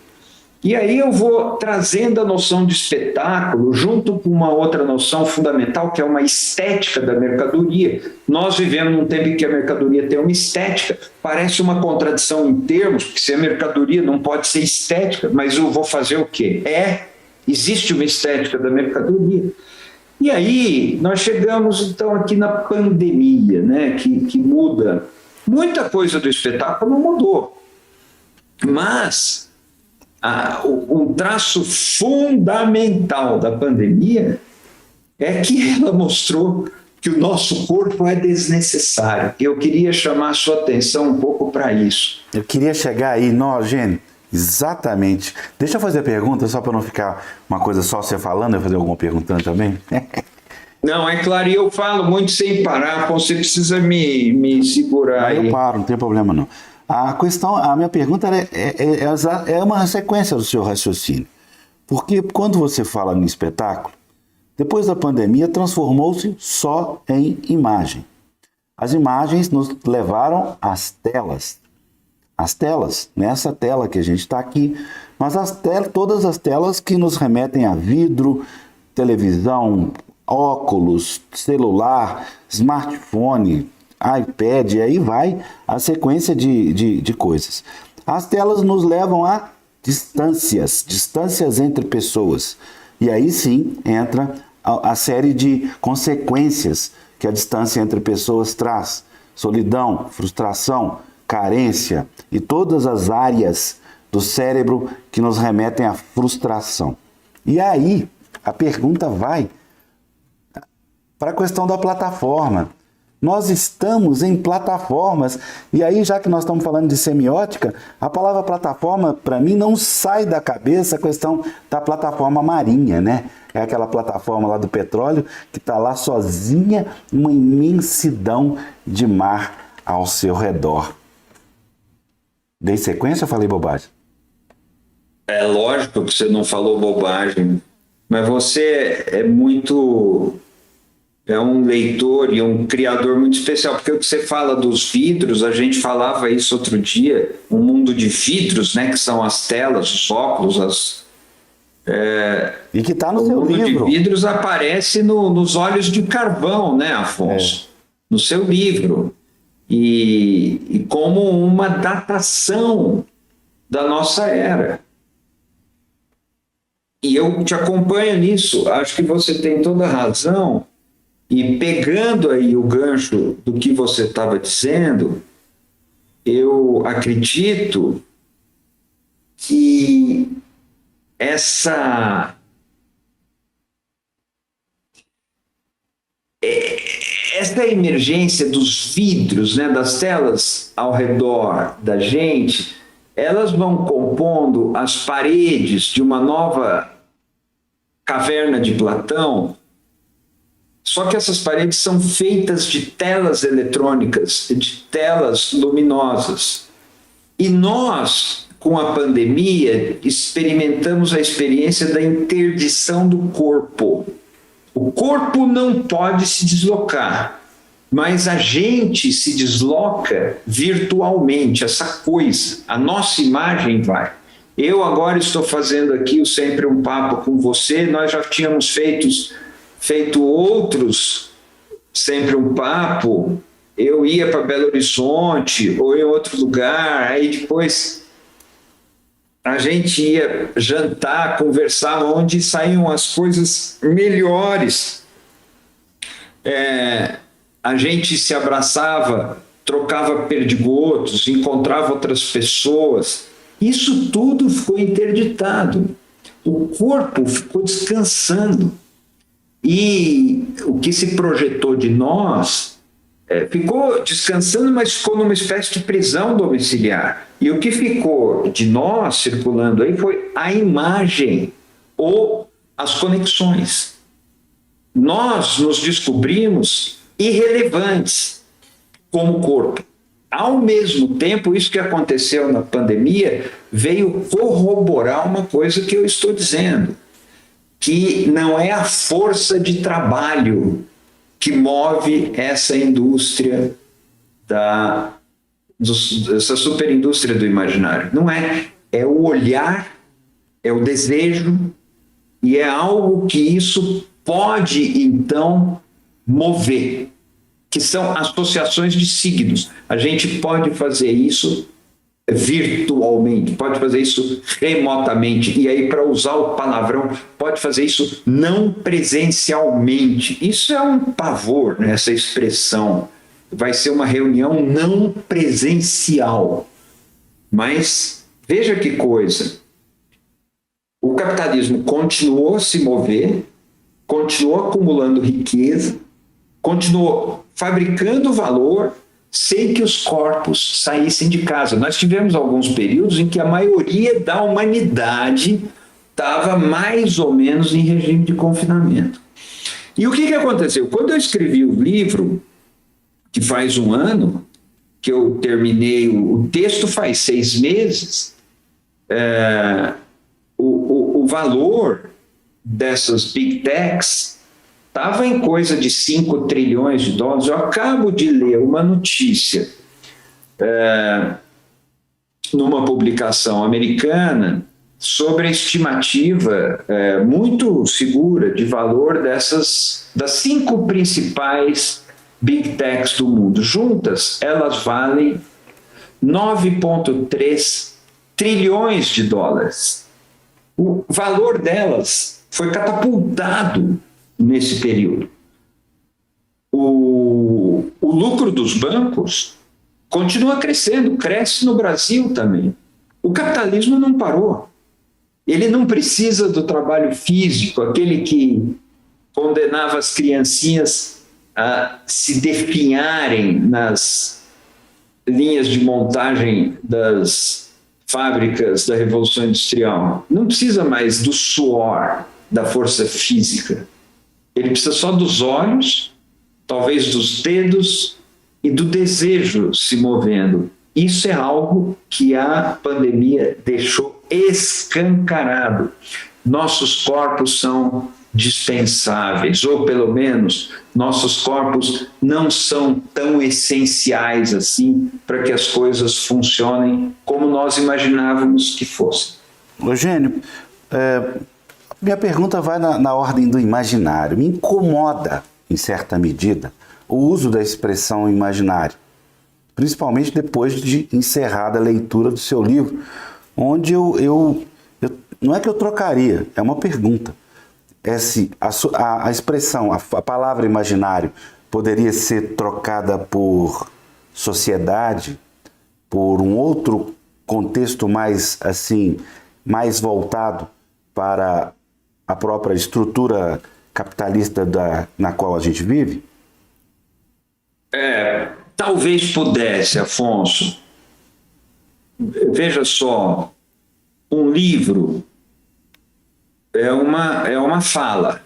A: E aí eu vou trazendo a noção de espetáculo junto com uma outra noção fundamental, que é uma estética da mercadoria. Nós vivemos num tempo em que a mercadoria tem uma estética, parece uma contradição em termos, porque se a mercadoria não pode ser estética, mas eu vou fazer o quê? Existe uma estética da mercadoria. E aí nós chegamos então aqui na pandemia, né, que muda. Muita coisa do espetáculo mudou, mas um traço fundamental da pandemia é que ela mostrou que o nosso corpo é desnecessário. Eu queria chamar a sua atenção um pouco para isso.
B: Eu queria chegar aí, Gênio, exatamente. Deixa eu fazer a pergunta, só para não ficar uma coisa só você falando, eu fazer alguma perguntando também.
A: Não, é claro, e eu falo muito sem parar, você precisa me segurar aí.
B: Eu paro, não tem problema não. A minha pergunta é uma sequência do seu raciocínio. Porque quando você fala em espetáculo, depois da pandemia transformou-se só em imagem. As imagens nos levaram às telas. As telas, nessa tela que a gente está aqui, mas todas as telas que nos remetem a vidro, televisão, óculos, celular, smartphone, iPad, e aí vai a sequência de coisas. As telas nos levam a distâncias entre pessoas. E aí sim entra a série de consequências que a distância entre pessoas traz. Solidão, frustração, carência e todas as áreas do cérebro que nos remetem à frustração. E aí a pergunta vai para a questão da plataforma. Nós estamos em plataformas, e aí, já que nós estamos falando de semiótica, a palavra plataforma, para mim, não sai da cabeça a questão da plataforma marinha, né? É aquela plataforma lá do petróleo que está lá sozinha, uma imensidão de mar ao seu redor. Dei sequência ou falei bobagem?
A: É lógico que você não falou bobagem, mas você é um leitor e um criador muito especial, porque o que você fala dos vidros, a gente falava isso outro dia, um mundo de vidros, né, que são as telas, os óculos,
B: e que está no seu livro.
A: O mundo de vidros aparece nos olhos de carvão, né, Afonso? No seu livro. E como uma datação da nossa era. E eu te acompanho nisso, acho que você tem toda a razão. E pegando aí o gancho do que você estava dizendo, eu acredito que essa emergência dos vidros, né, das telas ao redor da gente, elas vão compondo as paredes de uma nova caverna de Platão. Só que essas paredes são feitas de telas eletrônicas, de telas luminosas. E nós, com a pandemia, experimentamos a experiência da interdição do corpo. O corpo não pode se deslocar. mas a gente se desloca virtualmente, essa coisa, a nossa imagem vai. Eu agora estou fazendo aqui o Sempre um Papo com você, nós já tínhamos feito outros Sempre um Papo, eu ia para Belo Horizonte ou em outro lugar, aí depois a gente ia jantar, conversar, onde saíam as coisas melhores. A gente se abraçava, trocava perdigotos, encontrava outras pessoas. Isso tudo ficou interditado. O corpo ficou descansando. E o que se projetou de nós ficou descansando, mas ficou numa espécie de prisão domiciliar. E o que ficou de nós circulando aí foi a imagem ou as conexões. Nós nos descobrimos irrelevantes como corpo. Ao mesmo tempo, isso que aconteceu na pandemia veio corroborar uma coisa que eu estou dizendo, que não é a força de trabalho que move essa indústria, essa superindústria do imaginário. Não é. É o olhar, é o desejo, e é algo que isso pode, então, mover, que são associações de signos. A gente pode fazer isso virtualmente, pode fazer isso remotamente, e aí, para usar o palavrão, pode fazer isso não presencialmente. Isso é um pavor, né, essa expressão. Vai ser uma reunião não presencial. Mas veja que coisa. O capitalismo continuou a se mover, continuou acumulando riqueza, continuou fabricando valor sem que os corpos saíssem de casa. Nós tivemos alguns períodos em que a maioria da humanidade estava mais ou menos em regime de confinamento. E o que aconteceu? Quando eu escrevi o livro, que faz um ano, que eu terminei o texto faz 6 meses, o valor dessas big techs estava em coisa de 5 trilhões de dólares. Eu acabo de ler uma notícia numa publicação americana sobre a estimativa muito segura de valor das 5 principais big techs do mundo. Juntas, elas valem 9,3 trilhões de dólares. O valor delas foi catapultado nesse período. O lucro dos bancos continua crescendo, cresce no Brasil também. O capitalismo não parou. Ele não precisa do trabalho físico, aquele que condenava as criancinhas a se definharem nas linhas de montagem das fábricas da Revolução Industrial. Não precisa mais do suor, da força física. Ele precisa só dos olhos, talvez dos dedos e do desejo se movendo. Isso é algo que a pandemia deixou escancarado. Nossos corpos são dispensáveis, ou pelo menos nossos corpos não são tão essenciais assim para que as coisas funcionem como nós imaginávamos que fossem.
B: Eugênio, minha pergunta vai na ordem do imaginário. Me incomoda, em certa medida, o uso da expressão imaginário, principalmente depois de encerrada a leitura do seu livro, onde eu não é que eu trocaria, é uma pergunta. A expressão, a palavra imaginário poderia ser trocada por sociedade, por um outro contexto mais voltado para a própria estrutura capitalista na qual a gente vive?
A: Talvez pudesse, Afonso. Veja só, um livro é uma fala.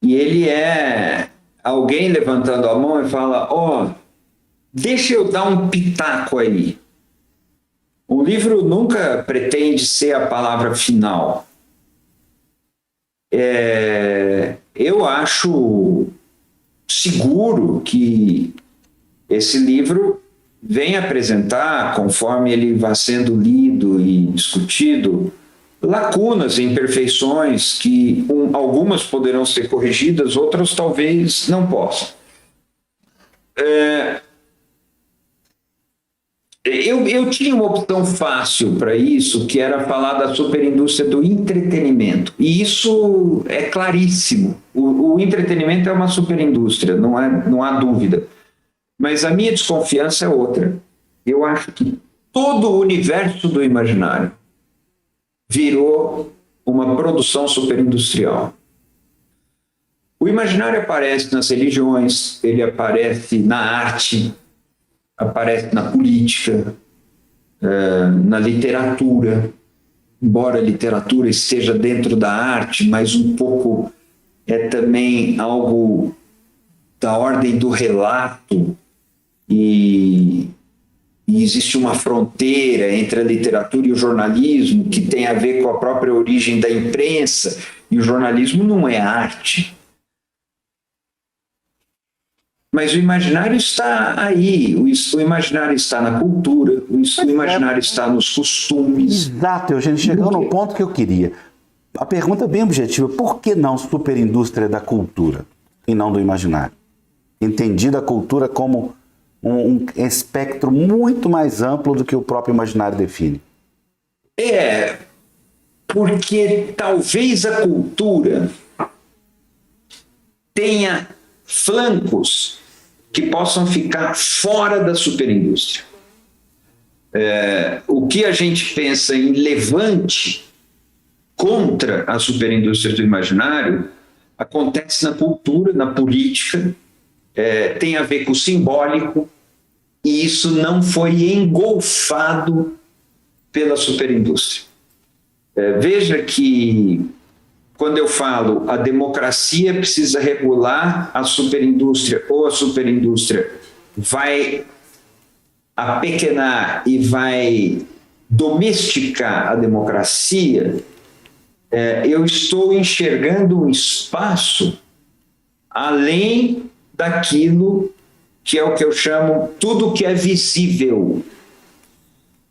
A: E ele é alguém levantando a mão e fala, deixa eu dar um pitaco aí. O livro nunca pretende ser a palavra final. Eu acho seguro que esse livro vem apresentar, conforme ele vai sendo lido e discutido, lacunas, imperfeições que algumas poderão ser corrigidas, outras talvez não possam. Eu tinha uma opção fácil para isso, que era falar da superindústria do entretenimento. E isso é claríssimo. O entretenimento é uma superindústria, não há dúvida. Mas a minha desconfiança é outra. Eu acho que todo o universo do imaginário virou uma produção superindustrial. O imaginário aparece nas religiões, ele aparece na arte, aparece na política, na literatura, embora a literatura esteja dentro da arte, mas um pouco é também algo da ordem do relato, e existe uma fronteira entre a literatura e o jornalismo que tem a ver com a própria origem da imprensa, e o jornalismo não é arte. Mas o imaginário está aí, o imaginário está na cultura, o imaginário está nos costumes.
B: Exato, Eugênio, chegou no ponto que eu queria. A pergunta é bem objetiva, por que não superindústria da cultura e não do imaginário? Entendida a cultura como um espectro muito mais amplo do que o próprio imaginário define.
A: Porque talvez a cultura tenha flancos que possam ficar fora da superindústria. O que a gente pensa em levante contra a superindústria do imaginário acontece na cultura, na política, tem a ver com o simbólico, e isso não foi engolfado pela superindústria. Veja que, quando eu falo a democracia precisa regular a superindústria, ou a superindústria vai apequenar e vai domesticar a democracia, eu estou enxergando um espaço além daquilo que é o que eu chamo tudo que é visível.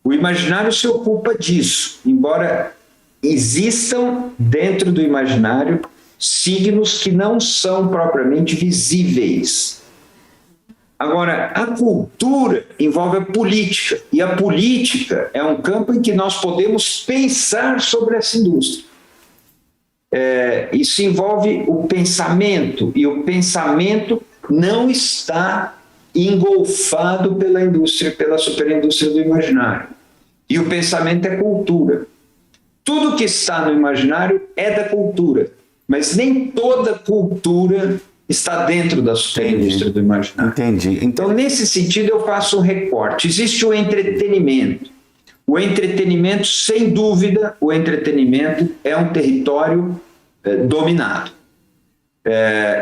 A: O imaginário se ocupa disso, embora existam dentro do imaginário signos que não são propriamente visíveis. Agora, a cultura envolve a política, e a política é um campo em que nós podemos pensar sobre essa indústria. Isso envolve o pensamento, e o pensamento não está engolfado pela indústria, pela superindústria do imaginário. E o pensamento é cultura. Tudo que está no imaginário é da cultura, mas nem toda cultura está dentro da superindústria do imaginário.
B: Entendi.
A: Então, nesse sentido, eu faço um recorte. Existe o entretenimento. O entretenimento, sem dúvida, o entretenimento é um território dominado.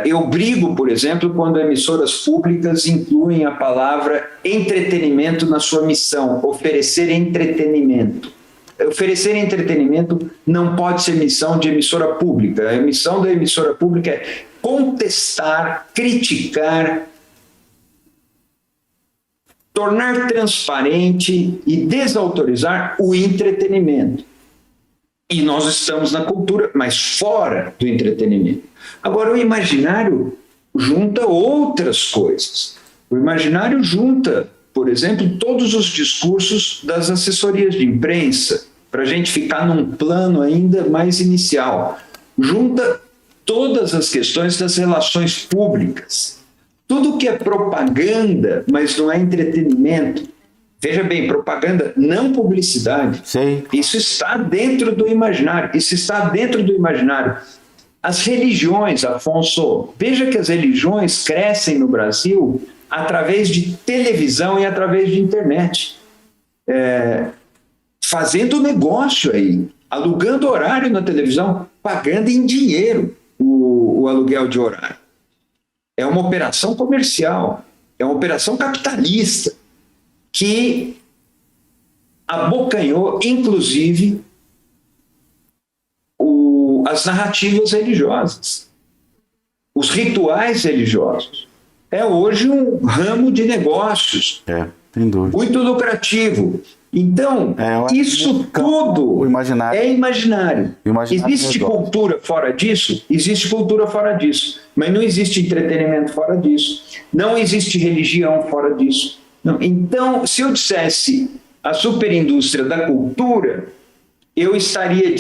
A: Eu brigo, por exemplo, quando emissoras públicas incluem a palavra entretenimento na sua missão, oferecer entretenimento. Oferecer entretenimento não pode ser missão de emissora pública. A missão da emissora pública é contestar, criticar, tornar transparente e desautorizar o entretenimento. E nós estamos na cultura, mas fora do entretenimento. Agora, o imaginário junta outras coisas. O imaginário junta, por exemplo, todos os discursos das assessorias de imprensa, para a gente ficar num plano ainda mais inicial. Junta todas as questões das relações públicas. Tudo que é propaganda, mas não é entretenimento. Veja bem, propaganda, não publicidade.
B: Sim.
A: Isso está dentro do imaginário. Isso está dentro do imaginário. As religiões, Afonso, veja que as religiões crescem no Brasil através de televisão e através de internet. Fazendo negócio aí, alugando horário na televisão, pagando em dinheiro o aluguel de horário. É uma operação comercial, é uma operação capitalista que abocanhou, inclusive, as narrativas religiosas. os rituais religiosos. É hoje um ramo de negócios
B: sem dúvida.
A: muito lucrativo. Então,
B: eu acho
A: isso
B: que
A: tudo
B: o imaginário,
A: é imaginário. Existe
B: resolve.
A: cultura fora disso? Existe cultura fora disso. Mas não existe entretenimento fora disso. Não existe religião fora disso. Não. Então, se eu dissesse a superindústria da cultura, eu estaria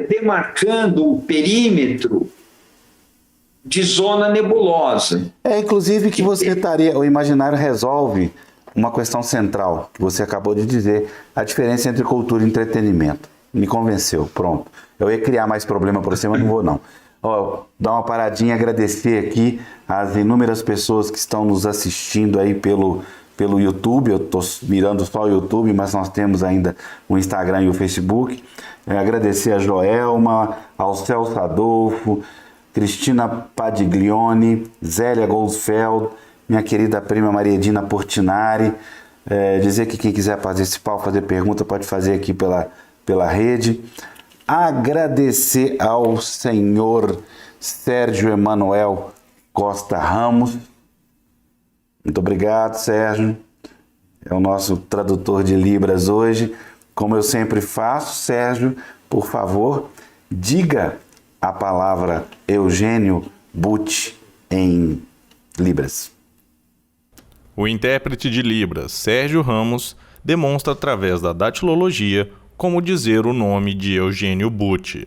A: demarcando um perímetro de zona nebulosa.
B: Inclusive que você estaria... O imaginário resolve uma questão central, que você acabou de dizer, a diferença entre cultura e entretenimento. Me convenceu, pronto. Eu ia criar mais problema por você, mas não vou não. Dar uma paradinha, agradecer aqui as inúmeras pessoas que estão nos assistindo aí pelo YouTube. Eu estou mirando só o YouTube, mas nós temos ainda o Instagram e o Facebook. Agradecer a Joelma, ao Celso Adolfo, Cristina Padiglione, Zélia Goldfeld, minha querida prima Maria Edina Portinari. Dizer que quem quiser participar ou fazer pergunta pode fazer aqui pela rede. Agradecer ao senhor Sérgio Emanuel Costa Ramos. Muito obrigado, Sérgio. É o nosso tradutor de Libras hoje. Como eu sempre faço, Sérgio, por favor, diga a palavra Eugênio Butti em Libras.
C: O intérprete de Libras, Sérgio Ramos, demonstra através da datilologia como dizer o nome de Eugênio Butti.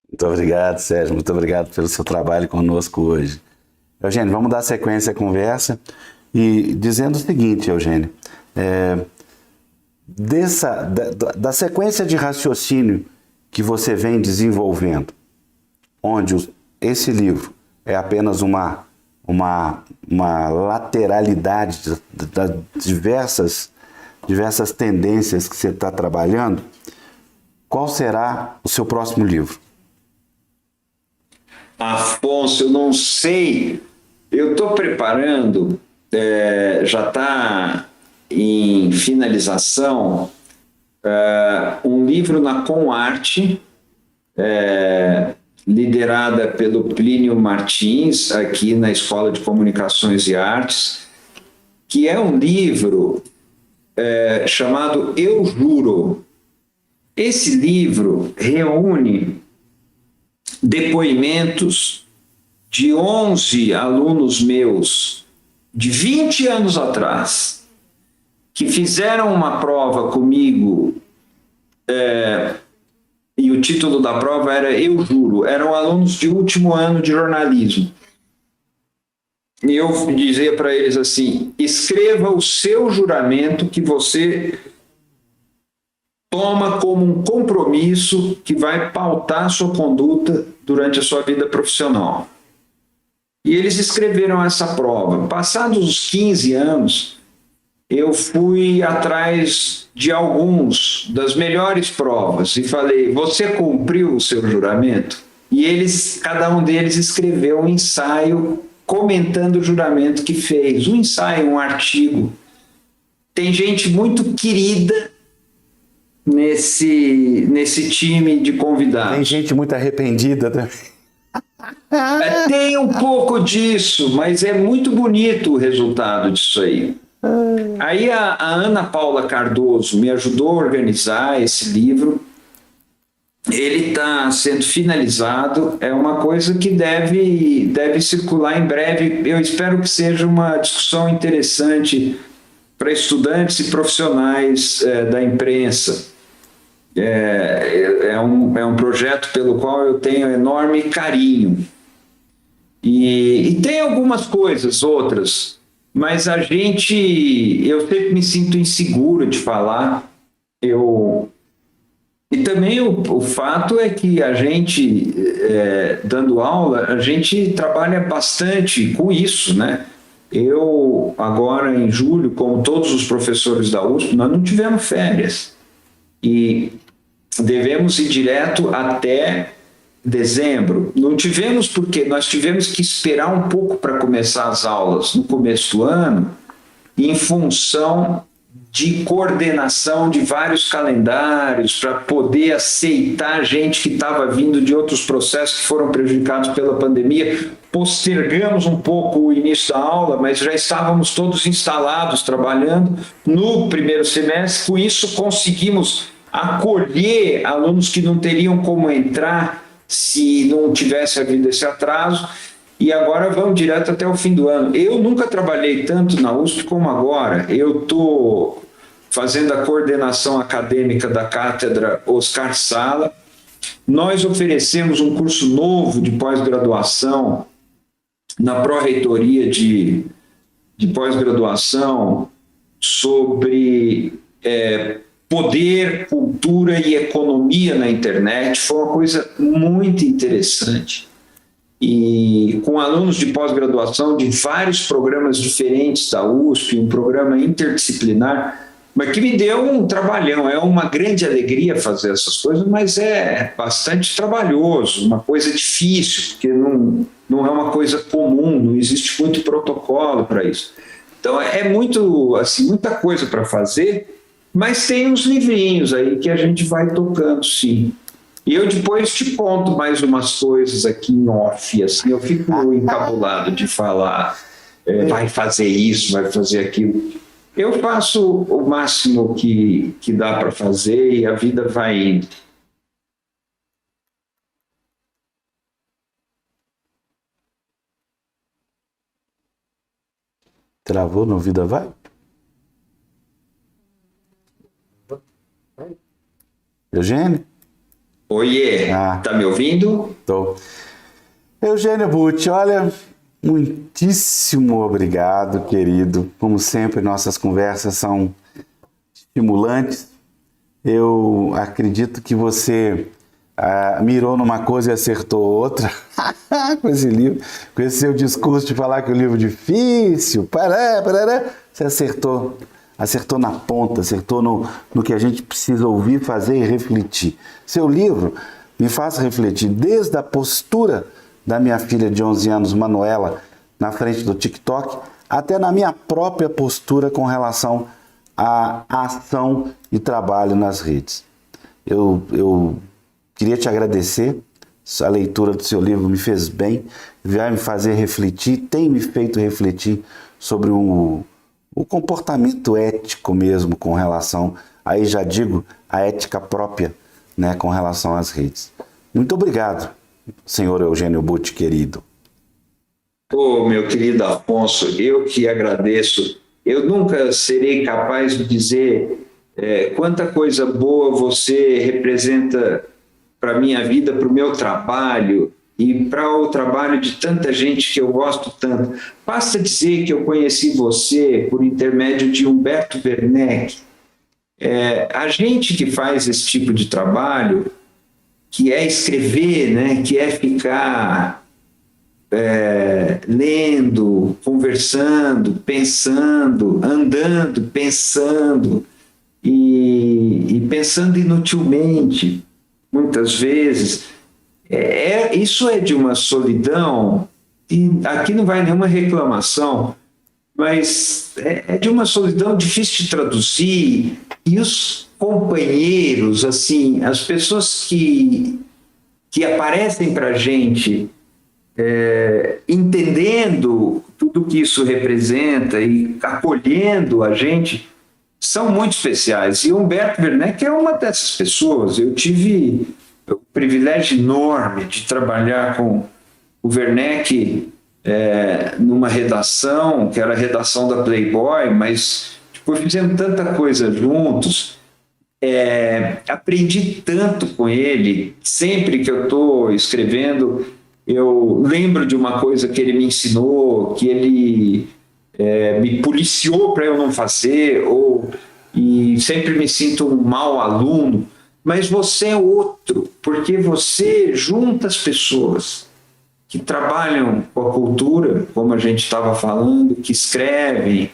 B: Muito obrigado, Sérgio. Muito obrigado pelo seu trabalho conosco hoje. Eugênio, vamos dar sequência à conversa e dizendo o seguinte, Eugênio, da sequência de raciocínio que você vem desenvolvendo, onde esse livro é apenas uma lateralidade das diversas tendências que você está trabalhando, qual será o seu próximo livro?
A: Afonso, eu não sei. Eu estou preparando, já está em finalização, um livro na Comarte, liderada pelo Plínio Martins, aqui na Escola de Comunicações e Artes, que é um livro chamado Eu Juro. Esse livro reúne depoimentos de 11 alunos meus de 20 anos atrás, que fizeram uma prova comigo, e o título da prova era Eu Juro. Eram alunos de último ano de jornalismo. E eu dizia para eles assim: escreva o seu juramento que você toma como um compromisso que vai pautar a sua conduta durante a sua vida profissional. E eles escreveram essa prova. Passados os 15 anos, eu fui atrás de alguns das melhores provas e falei: você cumpriu o seu juramento? E cada um deles escreveu um ensaio comentando o juramento que fez. Um ensaio, um artigo. Tem gente muito querida nesse time de convidados.
B: Tem gente muito arrependida também.
A: Tem um pouco disso, mas é muito bonito o resultado disso aí. Aí a Ana Paula Cardoso me ajudou a organizar esse livro. Ele está sendo finalizado, é uma coisa que deve circular em breve. Eu espero que seja uma discussão interessante para estudantes e profissionais da imprensa. É um projeto pelo qual eu tenho enorme carinho. E tem algumas coisas, outras, mas eu sempre me sinto inseguro de falar. E também o fato é que a gente, dando aula, a gente trabalha bastante com isso, né? Eu, agora em julho, como todos os professores da USP, nós não tivemos férias. E devemos ir direto até dezembro. Não tivemos porque nós tivemos que esperar um pouco para começar as aulas no começo do ano, em função de coordenação de vários calendários para poder aceitar gente que estava vindo de outros processos que foram prejudicados pela pandemia. Postergamos um pouco o início da aula, mas já estávamos todos instalados, trabalhando no primeiro semestre. Com isso, conseguimos acolher alunos que não teriam como entrar se não tivesse havido esse atraso. E agora vamos direto até o fim do ano. Eu nunca trabalhei tanto na USP como agora. Eu estou fazendo a coordenação acadêmica da cátedra Oscar Sala. Nós oferecemos um curso novo de pós-graduação na pró-reitoria de pós-graduação sobre poder, cultura e economia na internet. Foi uma coisa muito interessante. E com alunos de pós-graduação de vários programas diferentes da USP, um programa interdisciplinar, mas que me deu um trabalhão. É uma grande alegria fazer essas coisas, mas é bastante trabalhoso, uma coisa difícil, porque não é uma coisa comum, não existe muito protocolo para isso. Então é muito, assim, muita coisa para fazer, mas tem uns livrinhos aí que a gente vai tocando, sim. E eu depois te conto mais umas coisas aqui em off, assim, eu fico encabulado de falar, vai fazer isso, vai fazer aquilo. Eu faço o máximo que dá para fazer e a vida vai indo.
B: Travou no Vida Vai? Eugênio?
A: Oiê, tá me ouvindo?
B: Tô. Eugênio Butti, olha, muitíssimo obrigado, querido. Como sempre, nossas conversas são estimulantes. Eu acredito que você mirou numa coisa e acertou outra. Com esse livro, com esse seu discurso de falar que o livro é difícil, você acertou na ponta, acertou no que a gente precisa ouvir, fazer e refletir. Seu livro me faz refletir desde a postura da minha filha de 11 anos, Manuela, na frente do TikTok, até na minha própria postura com relação à ação e trabalho nas redes. Eu queria te agradecer, a leitura do seu livro me fez bem, vai me fazer refletir, tem me feito refletir sobre o comportamento ético mesmo com relação, aí já digo, a ética própria, né, com relação às redes. Muito obrigado, senhor Eugênio Butti, querido.
A: Meu querido Afonso, eu que agradeço. Eu nunca serei capaz de dizer quanta coisa boa você representa para a minha vida, para o meu trabalho e para o trabalho de tanta gente que eu gosto tanto. Basta dizer que eu conheci você por intermédio de Humberto Werneck. A gente que faz esse tipo de trabalho, que é escrever, né, que é ficar lendo, conversando, pensando, andando, pensando e pensando inutilmente, muitas vezes. Isso é de uma solidão, e aqui não vai nenhuma reclamação, mas é de uma solidão difícil de traduzir, e os companheiros, assim, as pessoas que aparecem para a gente, entendendo tudo que isso representa e acolhendo a gente, são muito especiais. E Humberto Werneck é uma dessas pessoas. Eu tive o privilégio enorme de trabalhar com o Werneck numa redação, que era a redação da Playboy, mas depois fizemos tanta coisa juntos. Aprendi tanto com ele. Sempre que eu estou escrevendo, eu lembro de uma coisa que ele me ensinou, que ele me policiou para eu não fazer, e sempre me sinto um mau aluno. Mas você é outro, porque você junta as pessoas que trabalham com a cultura, como a gente estava falando, que escrevem,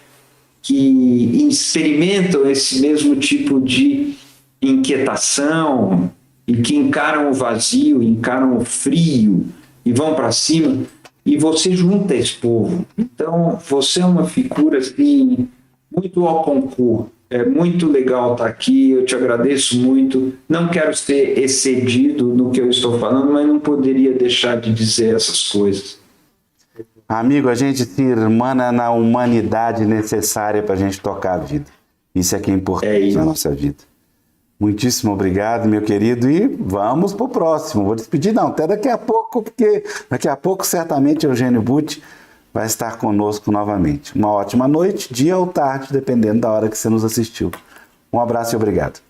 A: que experimentam esse mesmo tipo de inquietação, e que encaram o vazio, encaram o frio e vão para cima, e você junta esse povo. Então, você é uma figura assim, muito ao concurso. É muito legal estar aqui, eu te agradeço muito. Não quero ser excedido no que eu estou falando, mas não poderia deixar de dizer essas coisas.
B: Amigo, a gente se irmana na humanidade necessária para a gente tocar a vida. Isso é que é importante na nossa vida. Muitíssimo obrigado, meu querido, e vamos para o próximo. Vou despedir, não, até daqui a pouco, porque daqui a pouco certamente Eugênio Butti vai estar conosco novamente. Uma ótima noite, dia ou tarde, dependendo da hora que você nos assistiu. Um abraço e obrigado.